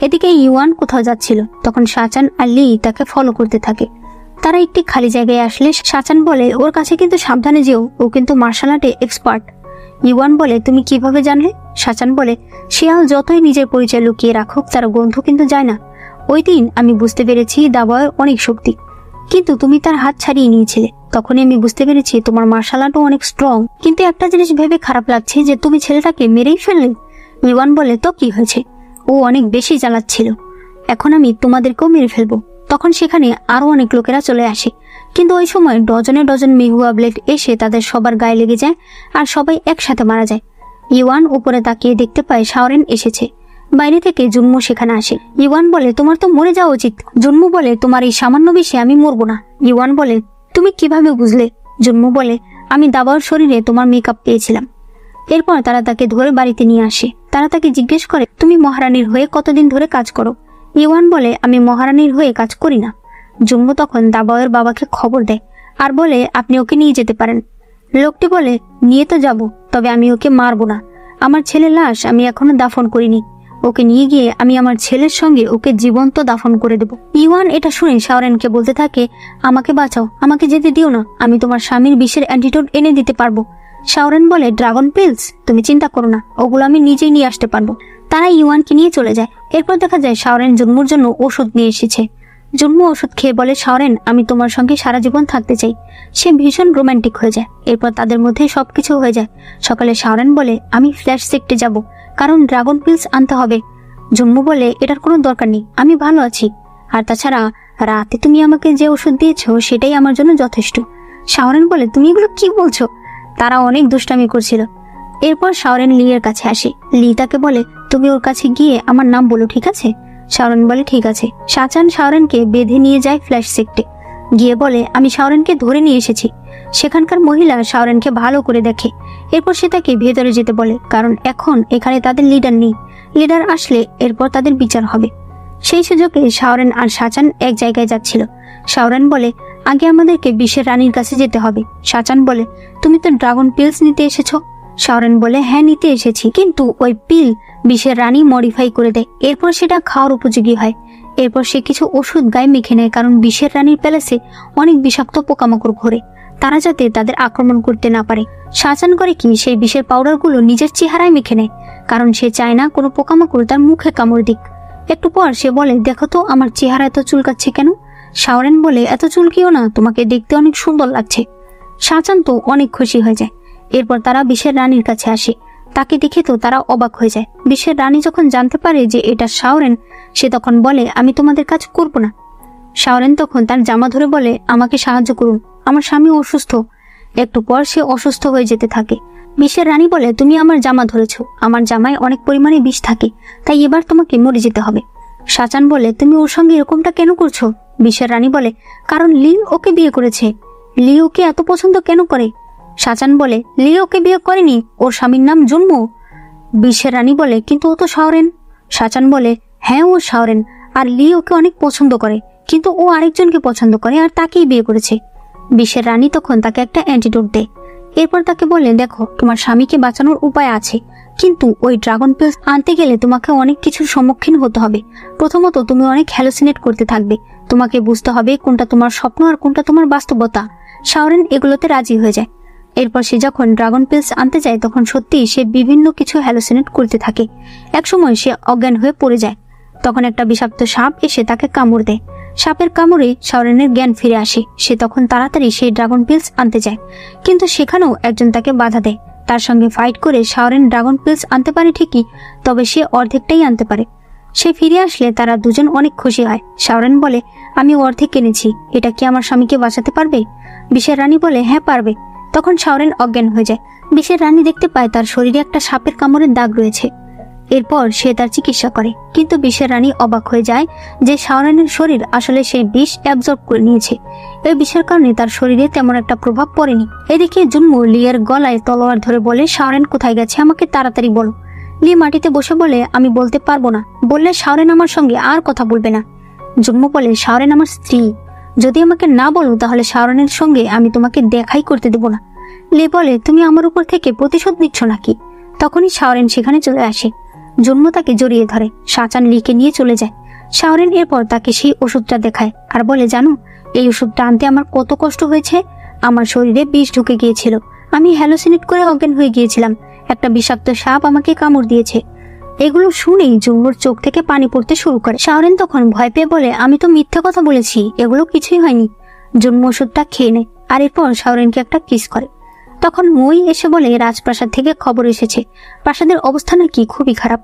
এদিকে ইউয়ান কোথাও যাচ্ছিল, তখন শাহজাহান আর লি তাকে ফলো করতে থাকে। তারা একটি খালি জায়গায় আসলে শাহজাহান বলে, ওর কাছে কিন্তু সাবধানে যেও, ও কিন্তু মার্শাল আর্টে এক্সপার্ট। ইউয়ান বলে, তুমি কিভাবে জানলে? শাহজাহান বলে, শিয়াল যতই নিজের পরিচয় লুকিয়ে রাখুক তার গন্ধ কিন্তু যায় না। ওই দিন আমি বুঝতে পেরেছি দাবায়ের অনেক শক্তি, কিন্তু তুমি তার হাত ছাড়িয়ে নিয়েছিলে। তখনই আমি বুঝতে পেরেছি তোমার মার্শাল আর্টও অনেক স্ট্রং, কিন্তু একটা জিনিস ভেবে খারাপ লাগছে যে তুমি ছেলেটাকে মেরেই ফেললে। ইউয়ান বলে, তো কি হয়েছে, ও অনেক বেশি জ্বালাচ্ছিল, এখন আমি তোমাদেরকেও মেরে ফেলবো। তখন সেখানে আরো অনেক লোকেরা চলে আসে, কিন্তু ওই সময় ডজনে ডজন মেহুয়া ব্লেড এসে তাদের সবার গায়ে লেগে যায় আর সবাই একসাথে মারা যায়। ইউয়ান উপরে তাকিয়ে দেখতে পায় শাওরেন এসেছে। বাইরে থেকে জুনমু সেখানে আসে। ইউয়ান বলে, তোমার তো মরে যাওয়া উচিত। জুনমু বলে, তোমার এই সামান্য বিষে আমি মরবো না। ইউয়ান বলে, তুমি কিভাবে বুঝলে? জুনমু বলে, আমি দাবার শরীরে তোমার মেকআপ পেয়েছিলাম। এরপর তারা তাকে ধরে বাড়িতে নিয়ে আসে। তারা তাকে জিজ্ঞেস করে, তুমি মহারানীর হয়ে কতদিন ধরে কাজ করো? ইউয়ান বলে, আমি মহারানীর হয়ে কাজ করি না। জুনমু তখন দাবায়ের বাবাকে খবর দেয় আর বলে, আপনি ওকে নিয়ে যেতে পারেন। লোকটি বলে, নিয়ে তো যাব, তবে আমি ওকে মারবো না। আমার ছেলের লাশ আমি এখনো দাফন করিনি, ওকে নিয়ে গিয়ে আমি আমার ছেলের সঙ্গে ওকে জীবন্ত দাফন করে দেব। ইউয়ান এটা শুনে শাওরেনকে বলতে থাকে, আমাকে বাঁচাও, আমাকে যেতে দিও না, আমি তোমার স্বামীর বিষের অ্যান্টিডোট এনে দিতে পারবো। শাওরেন বলে, ড্রাগন পিলস? তুমি চিন্তা করো না, ওগুলো আমি নিজেই নিয়ে আসতে পারবো। তারা ইউয়ানকে নিয়ে চলে যায়। এরপর দেখা যায় শাওরেন জন্মুর জন্য ওষুধ নিয়ে এসেছে। জন্মু ওষুধ খেয়ে বলে, শাওরেন, আমি তোমার সঙ্গে সারা জীবন থাকতে চাই। সে ভীষণ রোমান্টিক হয়ে যায়। এরপর তাদের মধ্যে সবকিছু হয়ে যায়। সকালে শাওরেন বলে, আমি ফ্ল্যাশ সেক্টে যাব, কারণ ড্রাগন পিলস আনতে হবে। জন্মু বলে, এটার কোনো দরকার নেই, আমি ভালো আছি, আর তাছাড়া রাতে তুমি আমাকে যে ওষুধ দিয়েছো সেটাই আমার জন্য যথেষ্ট। শাওরেন বলে, তুমি এগুলো কি বলছো? তারা অনেক দুষ্টামি করছিল। এরপর শাওরেন লি এর কাছে আসে। লি তাকে বলে, তুমি ওর কাছে গিয়ে আমার নাম বলো, ঠিক আছে? শাওরেন বলে, ঠিক আছে। শাহজাহান শাওরেনকে বেঁধে নিয়ে যায় ফ্ল্যাশ সেক্টে। গিয়ে বলে, আমি শাওরেনকে ধরে নিয়ে এসেছি। সেখানকার মহিলা শাওরেনকে ভালো করে দেখে। এরপর সে তাকে ভেতরে যেতে বলে, কারণ এখন এখানে তাদের লিডার নেই। লিডার আসলে এরপর তাদের বিচার হবে। সেই সুযোগে শাওরেন আর শাহজাহান এক জায়গায় যাচ্ছিল। শাওরেন বলে, আগে আমাদেরকে বিষের রানীর কাছে যেতে হবে। শাহজাহান বলে, তুমি তো ড্রাগন পিলস নিতে এসেছো। শাওরেন বলে, হ্যাঁ নিতে এসেছি, কিন্তু ওই পিল বিষের রানী মডিফাই করে দেয়, এরপর সেটা খাওয়ার উপযোগী হয়। এরপর সে কিছু ওষুধ গায়ে মেখে নেয়, কারণ বিষের রানীর প্যালেসে অনেক বিষাক্ত পোকামাকড় ঘোরে। তারা যাতে তাদের আক্রমণ করতে না পারে। শাহজাহান করে কি সেই বিষের পাউডারগুলো নিজের চেহারায় মেখে নেয়, কারণ সে চায় না কোনো পোকামাকড় তার মুখে কামড় দিক। একটু পর সে বলে, দেখো তো আমার চেহারা এত চুলকাচ্ছে কেন? শাওরেন বলে, এত চুলকিও না, তোমাকে দেখতে অনেক সুন্দর লাগছে। শাহজাহান তো অনেক খুশি হয়ে যায়। এরপর তারা বিষের রানীর কাছে আসে। তাকে দেখে তো তারা অবাক হয়ে যায়। বিষের রানী যখন জানতে পারে যে এটা শাওরেন, সে তখন বলে, আমি তোমাদের কাজ করব না। শাওরেন তখন তার জামা ধরে বলে, আমাকে সাহায্য করুন, আমার স্বামী অসুস্থ। একটু পর সে অসুস্থ হয়ে যেতে থাকে। বিষের রানী বলে, তুমি আমার জামা ধরেছো, আমার জামায় অনেক পরিমাণে বিষ থাকে, তাই এবার তোমাকে মরে যেতে হবে। শাহজাহান বলে, তুমি ওর সঙ্গে এরকমটা কেন করছো? বিষের রানী বলে, কারণ লি ওকে বিয়ে করেছে। লি ওকে এত পছন্দ কেন করে? শাহজাহান বলে, লি ওকে বিয়ে করেনি, ওর স্বামীর নাম জন্ম। বিষের রানী বলে, কিন্তু ও তো শাওরেন। শাহজাহান বলে, হ্যাঁ ও শাওরেন, আর লি ওকে অনেক পছন্দ করে, কিন্তু ও আরেকজনকে পছন্দ করে আর তাকেই বিয়ে করেছে। বিষের রানী তখন তাকে একটা অ্যান্টিডোট দেয়। এরপর তাকে বলে, দেখো তোমার স্বামীকে বাঁচানোর উপায় আছে, কিন্তু ওই ড্রাগন পিলস আনতে গেলে তোমাকে অনেক কিছুর সম্মুখীন হতে হবে। প্রথমত তুমি অনেক হ্যালুসিনেট করতে থাকবে, তোমাকে বুঝতে হবে কোনটা তোমার স্বপ্ন আর কোনটা তোমার বাস্তবতা। শাওরেন এগুলোতে রাজি হয়ে যায়। এরপর সে যখন ড্রাগন পিলস আনতে যায় তখন সত্যিই সে বিভিন্ন কিছু হ্যালুসিনেট করতে থাকে। একসময় সে অজ্ঞান হয়ে পড়ে যায়। তখন একটা বিষাক্ত সাপ এসে তাকে কামড় দেয়। সাপের কামড়ে শাওরেনের জ্ঞান ফিরে আসে। সে তখন তাড়াতাড়ি সেই ড্রাগন পিলস আনতে যায়, কিন্তু সেখানেও একজন তাকে বাধা দেয়। তার সঙ্গে ফাইট করে শাওরেন ড্রাগন পিলস আনতে পারে ঠিকই, তবে সে অর্ধেকটাই আনতে পারে। সে ফিরে আসলে তারা দুজন অনেক খুশি হয়। শাওরেন বলে, আমি অর্ধেক কিনেছি, এটা কি আমার স্বামীকে বাঁচাতে পারবে? বিষের রানী বলে, হ্যাঁ পারবে। তখন শাওরেন অজ্ঞান হয়ে যায়। বিষের রানী দেখতে পায় তার শরীরে একটা সাপের কামড়ের দাগ রয়েছে। এরপর সে তার চিকিৎসা করে, কিন্তু বিষের রানী অবাক হয়ে যায় যে শাওরেনের শরীর আসলে সেই বিষ অ্যাবজর্ব করে নিয়েছে। এই বিষের কারণে তার শরীরে তেমন একটা প্রভাব পড়েনি। এদিকে জুনমু লিয়ের গলায় তলোয়ার ধরে বলে, শাওরেন কোথায় গেছে, আমাকে তাড়াতাড়ি বলো। লি মাটিতে বসে বলে, আমি বলতে পারবো না, বললে শাওরেন আমার সঙ্গে আর কথা বলবে না। জুনমু বলে, শাওরেন আমার স্ত্রী, যদি আমাকে না বলো তাহলে শাওরেনের সঙ্গে আমি তোমাকে দেখাই করতে দেব না। লি বলে, তুমি আমার উপর থেকে প্রতিশোধ নিচ্ছ নাকি? তখনই শাওরেন সেখানে চলে আসে। জন্মু তাকে জড়িয়ে ধরে। শাহজাহান লিকে নিয়ে চলে যায়। শাওরেন এরপর তাকে সেই ওষুধটা দেখায় আর বলে, জানো এই ওষুধটা আনতে আমার কত কষ্ট হয়েছে। আমার শরীরে বিষ ঢুকে গিয়েছিল, আমি হ্যালোসিনেট করে অজ্ঞান হয়ে গিয়েছিলাম, একটা বিষাক্ত সাপ আমাকে কামড় দিয়েছে। এগুলো শুনেই জুম্মুর চোখ থেকে পানি পড়তে শুরু করে। শাওরেন তখন ভয় পেয়ে বলে, আমি তো মিথ্যে কথা বলেছি, এগুলো কিছুই হয়নি। জুম্মু ওষুধটা খেয়ে নেয় আর এরপর শাওরেনকে একটা কিস করে। তখন মই এসে বলে, রাজপ্রাসাদ থেকে খবর এসেছে, প্রাসাদের অবস্থা নাকি খুবই খারাপ,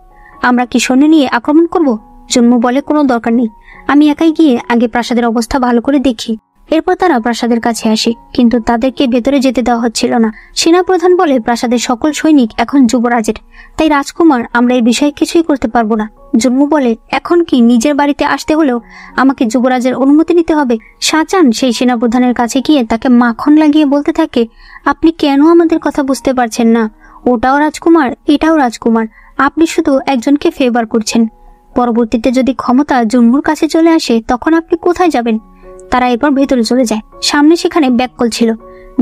আমরা কি সৈন্য নিয়ে আক্রমণ করব? জন্মু বলে, কোনো দরকার নেই, আমি একাই গিয়ে আগে প্রাসাদের অবস্থা ভালো করে দেখি। এরপর তারা প্রাসাদের কাছে আসে, কিন্তু তাদেরকে ভেতরে যেতে দেওয়া হচ্ছিল না। সেনাপ্রধান বলে, প্রাসাদের সকল সৈনিক এখন যুবরাজের, তাই রাজকুমার আমরা এই বিষয়ে কিছুই করতে পারবো না। জন্মু বলে, এখন কি নিজের বাড়িতে আসতে হলেও আমাকে যুবরাজের অনুমতি নিতে হবে? শাহজাহান সেই সেনাপ্রধানের কাছে গিয়ে তাকে মাখন লাগিয়ে বলতে থাকে, আপনি কেন আমাদের কথা বুঝতে পারছেন না? ওটাও রাজকুমার, এটাও রাজকুমার, আপনি শুধু একজনকে ফেভার করছেন। পরবর্তীতে যদি ক্ষমতা জন্মুর কাছে চলে আসে তখন আপনি কোথায় যাবেন? তারা এরপর ভেতরে চলে যায়। সামনে সেখানে ব্যাককল ছিল।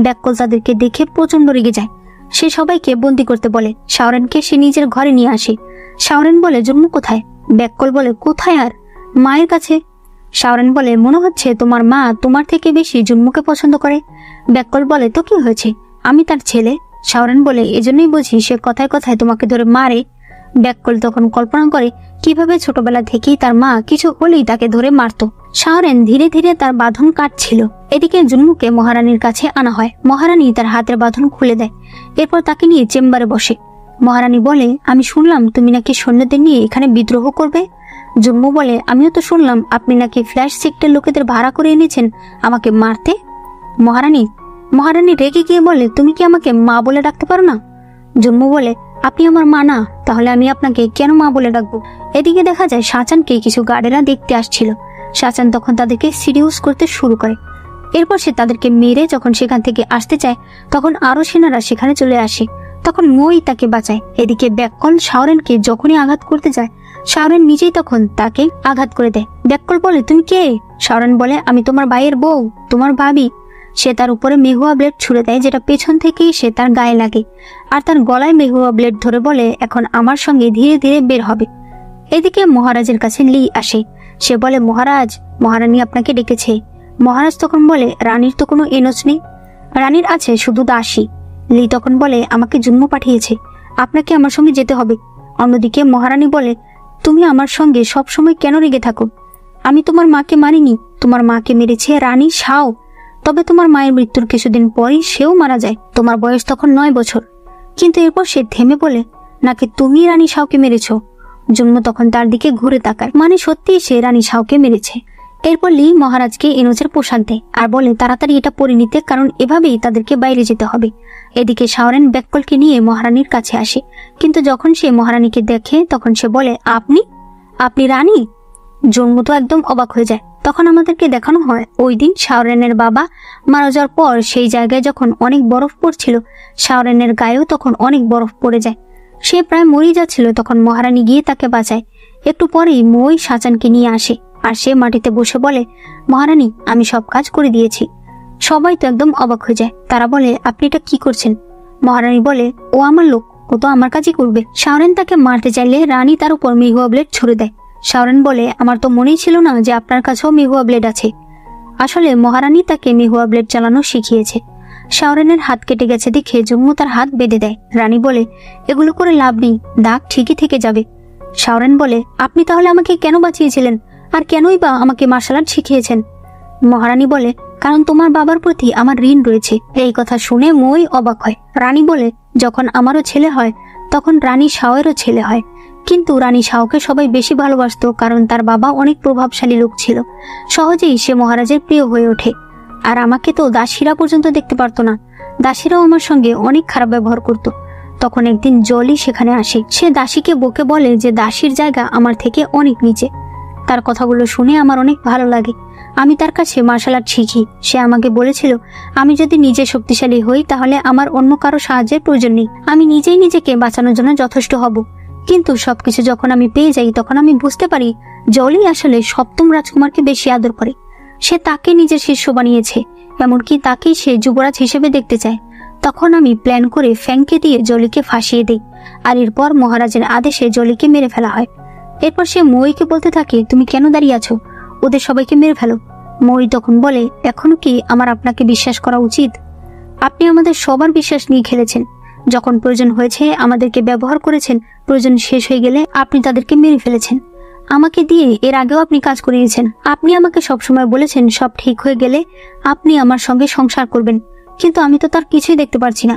ব্যাককল তাদেরকে দেখে প্রচন্ড রেগে যায়। সে সবাইকে বন্দি করতে বলে। শাওরেনকে সে নিজের ঘরে নিয়ে আসে। শাওরেন বলে, জন্মু কোথায়? ব্যাককল বলে, কোথায় আর, মায়ের কাছে। শাওরেন বলে, মনে হচ্ছে তোমার মা তোমার থেকে বেশি জন্মুকে পছন্দ করে। ব্যাককল বলে, তো কি হয়েছে, আমি তার ছেলে। শাওরেন বলে, এজন্যই বুঝি সে কথায় কথায় তোমাকে ধরে মারে। ব্যাককল তখন কল্পনা করে কিভাবে ছোটবেলা থেকেই তার মা কিছু হলেই তাকে ধরে মারত। শাওরেন ধীরে ধীরে তার বাঁধন কাটছিল। এদিকে জুনমুকে মহারানীর কাছে আনা হয়। মহারানী তার হাতের বাঁধন খুলে দেয়। এরপর তাকে নিয়ে চেম্বারে বসে। মহারানী বলে, আমি শুনলাম তুমি নাকি সৈন্যদের নিয়ে এখানে বিদ্রোহ করবে। জুনমু বলে, আমিও তো শুনলাম আপনি নাকি ফ্ল্যাশ সেক্টর লোকেদের ভাড়া করে এনেছেন আমাকে মারতে। মহারানী রেগে গিয়ে বলে, তুমি কি আমাকে মা বলে ডাকতে পারো না? জুনমু বলে, আপনি আমার মা না, তাহলে আমি আপনাকে কেন মা বলে ডাকবো? এদিকে দেখা যায় শাহজাহানকে কিছু গার্ডেরা দেখতে আসছিল। শাহজাহান তখন তাদেরকে সিরিয়াস করতে শুরু করে। এরপর সে তাদেরকে মেরে যখন সেখান থেকে আসতে চায় তখন আরো সেনারা সেখানে চলে আসে। তখন মই তাকে বাঁচায়। এদিকে ব্যাককল শাওরেনকে যখনই আঘাত করতে যায় শাওরেন নিজেই তখন তাকে আঘাত করে দেয়। ব্যাককল বলে, তুমি কে? শাওরেন বলে, আমি তোমার ভাইয়ের বউ, তোমার ভাবি। সে তার উপরে মেহুয়া ব্লেড ছুড়ে দেয়, যেটা পেছন থেকেই সে তার গায়ে লাগে আর তার গলায় মেহুয়া ব্লেড ধরে বলে, এখন আমার সঙ্গে ধীরে ধীরে বের হবে। এদিকে মহারাজের কাছে লি আসে। সে বলে, মহারাজ, মহারানী আপনাকে ডেকেছে। মহারাজ তখন বলে, রানীর তো কোনো এনচ নেই। রানীর আছে শুধু দাসী। লি তখন বলে, আমাকে জন্ম পাঠিয়েছে, আপনাকে আমার সঙ্গে যেতে হবে। অন্যদিকে মহারানী বলে, তুমি আমার সঙ্গে সব সময় কেন রেগে থাকো? আমি তোমার মাকে মারিনি, তোমার মাকে মেরেছে রানী শাও। তবে তোমার মায়ের মৃত্যুর কিছুদিন পরই সেও মারা যায়। তোমার বয়স তখন 9 বছর। কিন্তু এরপর সে থেমে বলে, নাকি তুমি রানী শাওকে মেরেছ? জন্ম তখন তার দিকে ঘুরে তাকায়, মানে সত্যিই সে রানী শাওকে মেরেছে। এরপর লি মহারাজকে এনোজের পোশাক দেয় আর বলে তাড়াতাড়ি এটা পরে নিতে, কারণ এভাবেই তাদেরকে বাইরে যেতে হবে। এদিকে শাওরেন ব্যাককলকে নিয়ে মহারানীর কাছে আসে, কিন্তু যখন সে মহারানীকে দেখে তখন সে বলে, আপনি রানী? জন্ম তো একদম অবাক হয়ে যায়। তখন আমাদেরকে দেখানো হয় ওই দিন শাওরেনের বাবা মারা যাওয়ার পর সেই জায়গায় যখন অনেক বরফ পড়ছিল, শাওরেনের গায়েও তখন অনেক বরফ পড়ে যায়। সে প্রায় মরে যাচ্ছিল, তখন মহারানী গিয়ে তাকে বাঁচায়। একটু পরেই মই সাচানকে নিয়ে আসে আর সে মাটিতে বসে বলে, মহারানী, আমি সব কাজ করে দিয়েছি। সবাই তো একদম অবাক হয়ে যায়। তারা বলে, আপনি এটা কি করছেন? মহারানী বলে, ও আমার লোক, ও তো আমার কাজই করবে। শাওরেন তাকে মারতে চাইলে রানী তার উপর মিহুয়া ব্লেড ছুড়ে দেয়। শাওরেন বলে, আমার তো মনেই ছিল না যে আপনার কাছেও মিহুয়া ব্লেড আছে। আসলে মহারানী তাকে মিহুয়া ব্লেড চালানো শিখিয়েছে। শাওরেনের হাত কেটে গেছে দেখে জম্মু তার হাত বেঁধে দেয়। রানী বলে, এগুলো করে লাভ নেই, দাগ ঠিকই থেকে যাবে। শাওরেন বলে, আপনি তাহলে আমাকে কেন বাঁচিয়েছিলেন, আর কেনই বা আমাকে মার্শাল আর্ট শিখিয়েছেন? মহারানী বলে, কারণ তোমার বাবার প্রতি আমার ঋণ রয়েছে। এই কথা শুনে মই অবাক হয়। রানী বলে, যখন আমারও ছেলে হয় তখন রানী শাওয়েরও ছেলে হয়, কিন্তু রানী শাওকে সবাই বেশি ভালোবাসতো কারণ তার বাবা অনেক প্রভাবশালী লোক ছিল। সহজেই সে মহারাজের প্রিয় হয়ে ওঠে। আর আমাকে তো দাসীরা পর্যন্ত দেখতে পারতো না, দাসীরাও আমার সঙ্গে অনেক খারাপ ব্যবহার করত। তখন একদিন জলি সেখানে আসে। সে দাসীকে বকে বলে যে দাসীর জায়গা আমার থেকে অনেক নিচে। তার কথাগুলো শুনে আমার অনেক ভালো লাগে। আমি তার কাছে মার্শাল আর্ট শিখি। সে আমাকে বলেছিল, আমি যদি নিজে শক্তিশালী হই তাহলে আমার অন্য কারো সাহায্যের প্রয়োজন নেই, আমি নিজেই নিজেকে বাঁচানোর জন্য যথেষ্ট হব। কিন্তু সবকিছু যখন আমি পেয়ে যাই তখন আমি বুঝতে পারি জলি আসলে সপ্তম রাজকুমারকে বেশি আদর করে। সে তাকে নিজের শিষ্য বানিয়েছে, এমনকি তাকেই সে যুবরাজ হিসেবে দেখতে চায়। তখন আমি প্ল্যান করে ফ্যাংকে দিয়ে জলিকে ফাঁসিয়ে দেই, আর এরপর মহারাজের আদেশে জলিকে মেরে ফেলা হয়। এরপর সে মইকে বলতে থাকে, তুমি কেন দাঁড়িয়ে আছো, ওদের সবাইকে মেরে ফেলো। মই তখন বলে, এখনো কি আমার আপনাকে বিশ্বাস করা উচিত? আপনি আমাদের সবার বিশ্বাস নিয়ে খেলেছেন। যখন প্রয়োজন হয়েছে আমাদেরকে ব্যবহার করেছেন, প্রয়োজন শেষ হয়ে গেলে আপনি তাদেরকে মেরে ফেলেছেন। আমাকে দিয়ে এর আগেও আপনি কাজ করিয়েছেন। আপনি আমাকে সবসময় বলেছেন সব ঠিক হয়ে গেলে আপনি আমার সঙ্গে সংসার করবেন, কিন্তু আমি তো তার কিছুই দেখতে পারছি না।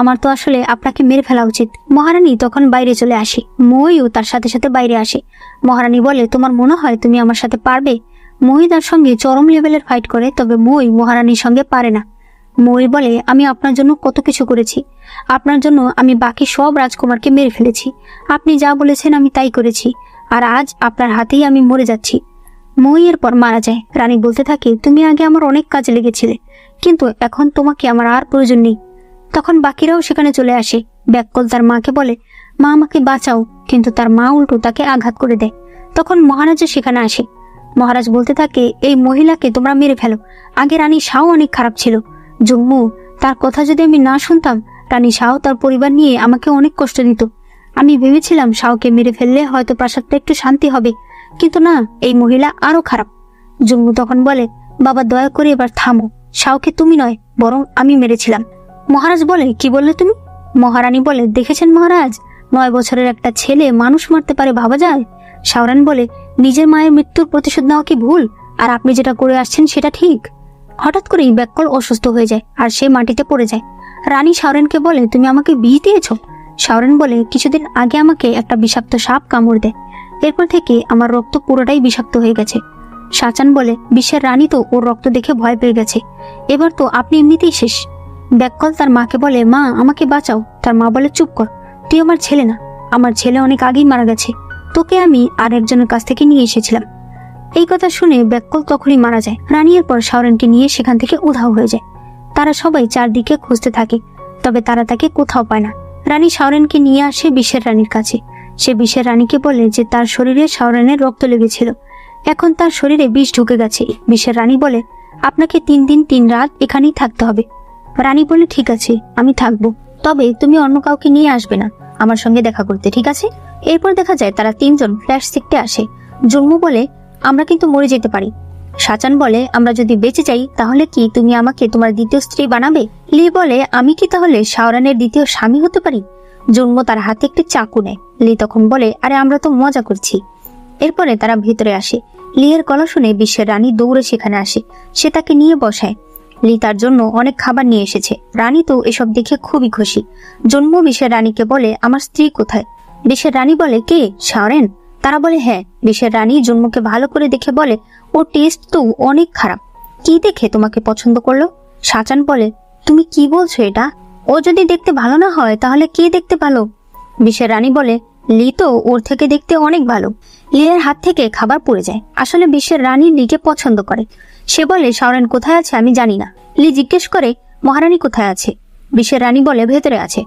আমার তো আসলে আপনাকে মেরে ফেলা উচিত। মহারানী তখন বাইরে চলে আসে। মইও তার সাথে সাথে বাইরে আসে। মহারানী বলে, তোমার মনে হয় তুমি আমার সাথে পারবে? মই তার সঙ্গে চরম লেভেলের ফাইট করে, তবে মই মহারানীর সঙ্গে পারে না। মই বলে, আমি আপনার জন্য কত কিছু করেছি, আপনার জন্য আমি বাকি সব রাজকুমারকে মেরে ফেলেছি, আপনি যা বলেছেন আমি তাই করেছি, আর আজ আপনার হাতেই আমি মরে যাচ্ছি। মই এরপর মারা যায়। রানী বলতে থাকে, তুমি আগে আমার অনেক কাজে লেগেছিলে, কিন্তু এখন তোমাকে আমার আর প্রয়োজন নেই। তখন বাকিরাও সেখানে চলে আসে। ব্যাককল তার মাকে বলে, মা আমাকে বাঁচাও, কিন্তু তার মা উল্টো তাকে আঘাত করে দেয়। তখন মহারাজও সেখানে আসে। মহারাজ বলতে থাকে, এই মহিলাকে তোমরা মেরে ফেলো। আগে রানী শাও অনেক খারাপ ছিল। জম্মু, তার কথা যদি আমি না শুনতাম, রানী শাও তার পরিবার নিয়ে আমাকে অনেক কষ্ট দিত। আমি ভেবেছিলাম শাওকে মেরে ফেললে হয়তো প্রাসাদটা একটু শান্তি হবে, কিন্তু না, এই মহিলা আরো খারাপ। জম্মু তখন বলে, বাবা দয়া করে এবার থামো, শাওকে তুমি নয় বরং আমি মেরেছিলাম। মহারাজ বলে, কি বললে তুমি? মহারানী বলে, দেখেছেন মহারাজ, 9 বছরের একটা ছেলে মানুষ মারতে পারে, ভাবা যায়? শাওরান বলে, নিজের মায়ের মৃত্যুর প্রতিশোধ নেওয়া কি ভুল, আর আপনি যেটা করে আসছেন সেটা ঠিক? হঠাৎ করেই ব্যাককল অসুস্থ হয়ে যায় আর সে মাটিতে পড়ে যায়। রানী শাওরেনকে বলে, তুমি আমাকে বিষ দিয়েছ? শাওরেন বলে, কিছুদিন আগে আমাকে একটা বিষাক্ত সাপ কামড় দেয়, এরপর থেকে আমার রক্ত পুরোটাই বিষাক্ত হয়ে গেছে। সাচান বলে, বিশ্বের রানী তো ওর রক্ত দেখে ভয় পেয়ে গেছে, এবার তো আপনি এমনিতেই শেষ। ব্যাককল তার মাকে বলে, মা আমাকে বাঁচাও। তার মা বলে, চুপ কর, তুই আমার ছেলে না, আমার ছেলে অনেক আগেই মারা গেছে, তোকে আমি আর একজনের কাছ থেকে নিয়ে এসেছিলাম। এই কথা শুনে ব্যাককল তখনই মারা যায়। রানী এরপর শাওরেনকে নিয়ে সেখান থেকে উধাও হয়ে যায়। তারা সবাই চারদিকে খুঁজতে থাকে, তবে তারা তাকে কোথাও পায় না। রানী শাওরেনকে নিয়ে আসে বিশ্বের রানীর কাছে। সে বিশ্বের রানীকে বলে যে তার শরীরে শাওরেনের রক্ত লেগেছিল, এখন তার শরীরে বিষ ঢুকে গেছে। বিশ্বের রানী বলে, আপনাকে 3 দিন 3 রাত এখানেই থাকতে হবে। রানী বলে, ঠিক আছে আমি থাকবো, তবে তুমি অন্য কাউকে নিয়ে আসবে না আমার সঙ্গে দেখা করতে, ঠিক আছে? এরপর দেখা যায় তারা 3 জন ফ্ল্যাশ সেক্টে আসে। জম্মু বলে, আমরা কিন্তু মরে যেতে পারি, শাচান বলে, আমরা যদি বেঁচে যাই তাহলে কি তুমি আমাকে তোমার দ্বিতীয় স্ত্রী বানাবে? লি বলে, আমি কি তাহলে শাওরানের দ্বিতীয় স্বামী হতে পারি? জন্ম তার হাতে একটি চাকু নেয়। লি তখন বলে, আরে আমরা তো মজা করছি। এরপরে তারা ভিতরে আসে। লিয়ের গলা শুনে বিশ্বের রানী দৌড়ে সেখানে আসে। সে তাকে নিয়ে বসায়। লি তার জন্য অনেক খাবার নিয়ে এসেছে। রানী তো এসব দেখে খুবই খুশি। জন্ম বিশ্বের রানীকে বলে, আমার স্ত্রী কোথায়? বিশ্বের রানী বলে, কে, শাওরেন? তারা বলে, হ্যাঁ। বিশ্বের রানী জন্মকে ভালো করে দেখে বলে, ওর টেস্ট তো অনেক খারাপ। কি দেখে তোমাকে পছন্দ করলো? শাচান বলে, তুমি কি বলছো এটা? ও যদি দেখতে ভালো না হয় তাহলে কে দেখতে ভালো? বিশ্বের রানী বলে, লি তো ওর থেকে দেখতে অনেক ভালো। লিয়ের হাত থেকে খাবার পড়ে যায়। আসলে বিশ্বের রানী লিকে পছন্দ করে। সে বলে, শাওরেন কোথায় আছে আমি জানি না। লি জিজ্ঞেস করে, মহারানী কোথায় আছে? বিশ্বের রানী বলে, ভেতরে আছে।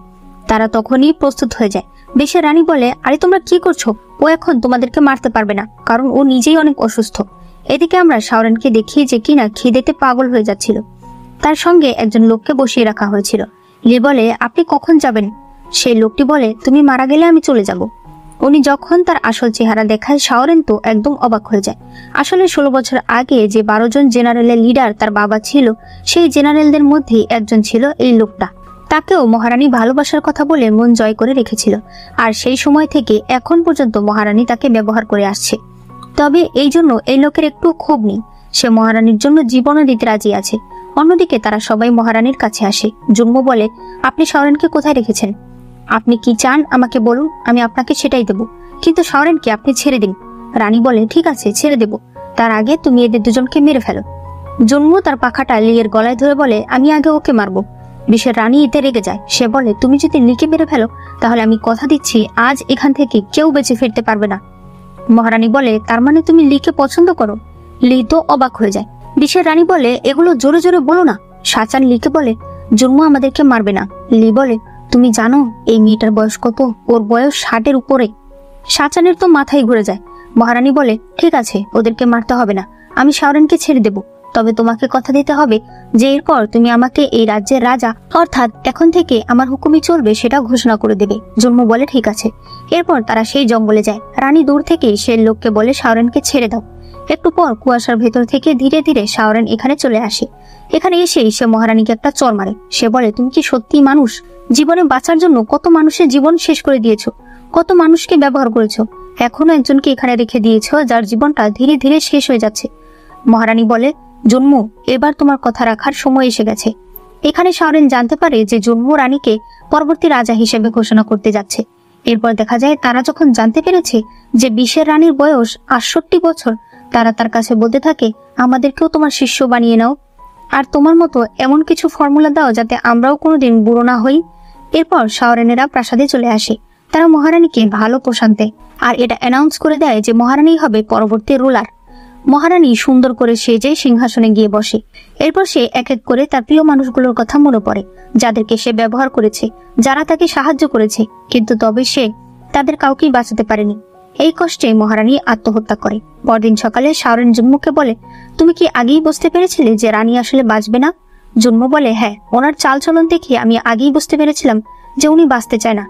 তারা তখনই প্রস্তুত হয়ে যায়। বিশ্বের রানী বলে, আরে তোমরা কি করছো? ও এখন তোমাদেরকে মারতে পারবে না, কারণ ও নিজেই অনেক অসুস্থ। এদিকে আমরা শাওরেনকে দেখি যে কিনা খিদেতে পাগল হয়ে যাচ্ছিল। তার সঙ্গে একজন লোককে বসিয়ে রাখা হয়েছিল। লি বলে, আপনি কখন যাবেন? সেই লোকটি বলে, তুমি মারা গেলে আমি চলে যাব। উনি যখন তার আসল চেহারা দেখায়, শাওরেন তো একদম অবাক হয়ে যায়। আসলে 16 বছর আগে যে 12 জন জেনারেলের লিডার তার বাবা ছিল, সেই জেনারেলদের মধ্যেই একজন ছিল এই লোকটা। তাকেও মহারানী ভালোবাসার কথা বলে মন জয় করে রেখেছিল। আর সেই সময় থেকে এখন পর্যন্ত মহারানী তাকে ব্যবহার করে আসছে। তবে এই জন্য এই লোকের একটু ক্ষোভ নেই। সে মহারানীর জন্য জীবনও দিতে রাজি আছে। অন্যদিকে তারা সবাই মহারানীর কাছে আসে। জন্ম বলে, আপনি শাওরেনকে কোথায় রেখেছেন? আপনি কি চান আমাকে বলুন, আমি আপনাকে সেটাই দেব। কিন্তু শাওরেনকে আপনি ছেড়ে দিন। রানী বলে, ঠিক আছে, ছেড়ে দেব। তার আগে তুমি এদের দুজনকে মেরে ফেলো। জন্ম তার পাখাটা লিয়ের গলায় ধরে বলে, আমি আগে ওকে মারবো। বিশ্বের রানী এতে রেগে যায়। সে বলে, তুমি যদি লিকে মেরে ফেলো তাহলে আমি কথা দিচ্ছি আজ এখান থেকে কেউ বেঁচে ফিরতে পারবে না। মহারানী বলে, তার মানে তুমি লিকে পছন্দ করো? লি তো অবাক হয়ে যায়। বিশ্বের রানী বলে, এগুলো জোরে জোরে বলো না। শাচান লিকে বলে, জন্ম আমাদেরকে মারবে না। লি বলে, তুমি জানো এই মেয়েটার বয়স কত? ওর বয়স 60-এর উপরে। শাচানের তো মাথায় ঘুরে যায়। মহারানী বলে, ঠিক আছে, ওদেরকে মারতে হবে না, আমি শাওরেনকে ছেড়ে দেব। তবে তোমাকে কথা দিতে হবে যে এরপর তুমি আমাকে এই রাজ্যের রাজা, অর্থাৎ এখন থেকে আমার হুকুমই চলবে, সেটা ঘোষণা করে দেবে। জন্ম বলে, ঠিক আছে। এরপর তারা সেই জঙ্গলে যায়। রানী দূর থেকেই সে লোককে বলে, শাওরেনকে ছেড়ে দাও। একটু পর কুয়াশার ভেতর থেকে ধীরে ধীরে শাওরেন এখানে চলে আসে। এখানে এসেই সে মহারানীকে একটা চড় মারে। সে বলে, তুমি কি সত্যিই মানুষ? জীবনে বাঁচার জন্য কত মানুষের জীবন শেষ করে দিয়েছো, কত মানুষকে ব্যবহার করেছো, এখনো একজনকে এখানে রেখে দিয়েছো যার জীবনটা ধীরে ধীরে শেষ হয়ে যাচ্ছে। মহারানী বলে, জন্ম, এবার তোমার কথা রাখার সময় এসে গেছে। এখানে শাওরেন জানতে পারে যে জন্ম রানীকে পরবর্তী রাজা হিসেবে ঘোষণা করতে যাচ্ছে। এরপর দেখা যায় তারা যখন জানতে পেরেছে যে বিশ্বের রানীর বয়স 68 বছর, তারা তার কাছে বলতে থাকে, আমাদেরকেও তোমার শিষ্য বানিয়ে নাও, আর তোমার মতো এমন কিছু ফর্মুলা দাও যাতে আমরাও কোনোদিন বুড়ো না হই। এরপর শাওরেনেরা প্রাসাদে চলে আসে। তারা মহারানীকে ভালো পোশাক দেয় আর এটা অ্যানাউন্স করে দেয় যে মহারানী হবে পরবর্তী রুলার। মহারানী সুন্দর করে সেজে সিংহাসনে গিয়ে বসে। এরপর সে এক এক করে তার প্রিয় মানুষগুলোর কথা মনে পড়ে, যাদেরকে সে ব্যবহার করেছে, যারা তাকে সাহায্য করেছে, কিন্তু তবে সে তাদের কাউকেই বাঁচাতে পারেনি। এই কষ্টে মহারানী আত্মহত্যা করে। পরদিন সকালে শাওরেন জন্মকে বলে, তুমি কি আগেই বুঝতে পেরেছিলে যে রানী আসলে বাঁচবে না? জন্ম বলে, হ্যাঁ, ওনার চালচলন দেখে আমি আগেই বুঝতে পেরেছিলাম যে উনি বাঁচতে চায় না,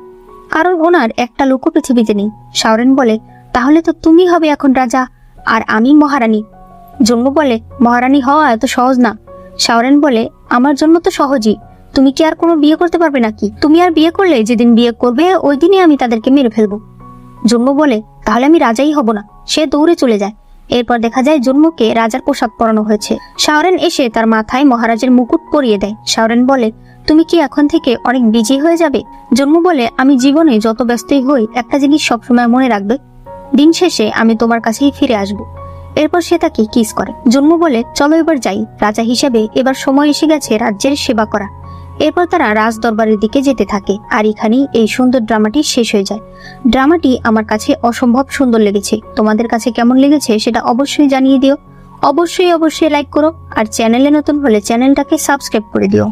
কারণ ওনার একটা লোকও পৃথিবীতে নেই। শাওরেন বলে, তাহলে তো তুমি হবে এখন রাজা আর আমি মহারানী। জন্ম বলে, মহারানী হওয়া এত সহজ না। শাওরেন বলে, আমার জন্য তো সহজই, তুমি কি আর কোনো বিয়ে করতে পারবে নাকি? তুমি আর বিয়ে করলে যেদিন বিয়ে করবে ওই দিনই আমি তাদেরকে মেরে ফেলবো। জন্ম বলে, তাহলে আমি রাজাই হব না। সে দৌড়ে চলে যায়। এরপর দেখা যায় জন্মকে রাজার পোশাক পরানো হয়েছে। শাওরেন এসে তার মাথায় মহারাজের মুকুট পরিয়ে দেয়। শাওরেন বলে, তুমি কি এখন থেকে অনেক বিজি হয়ে যাবে? জন্ম বলে, আমি জীবনে যত ব্যস্তই হই একটা জিনিস সবসময় মনে রাখবে, দিন শেষে আমি তোমার কাছেই ফিরে আসব। এরপর সে তাকে কিস করে। জন্ম বলে, চলো এবার যাই, রাজা হিসেবে এবার সময় এসে গেছে রাজ্যের সেবা করা। এরপর তারা রাজ দরবারের দিকে যেতে থাকে। আর এখানেই এই সুন্দর ড্রামাটি শেষ হয়ে যায়। ড্রামাটি আমার কাছে অসম্ভব সুন্দর লেগেছে। তোমাদের কাছে কেমন লেগেছে সেটা অবশ্যই জানিয়ে দিও। অবশ্যই লাইক করো, আর চ্যানেলে নতুন হলে চ্যানেলটাকে সাবস্ক্রাইব করে দিও।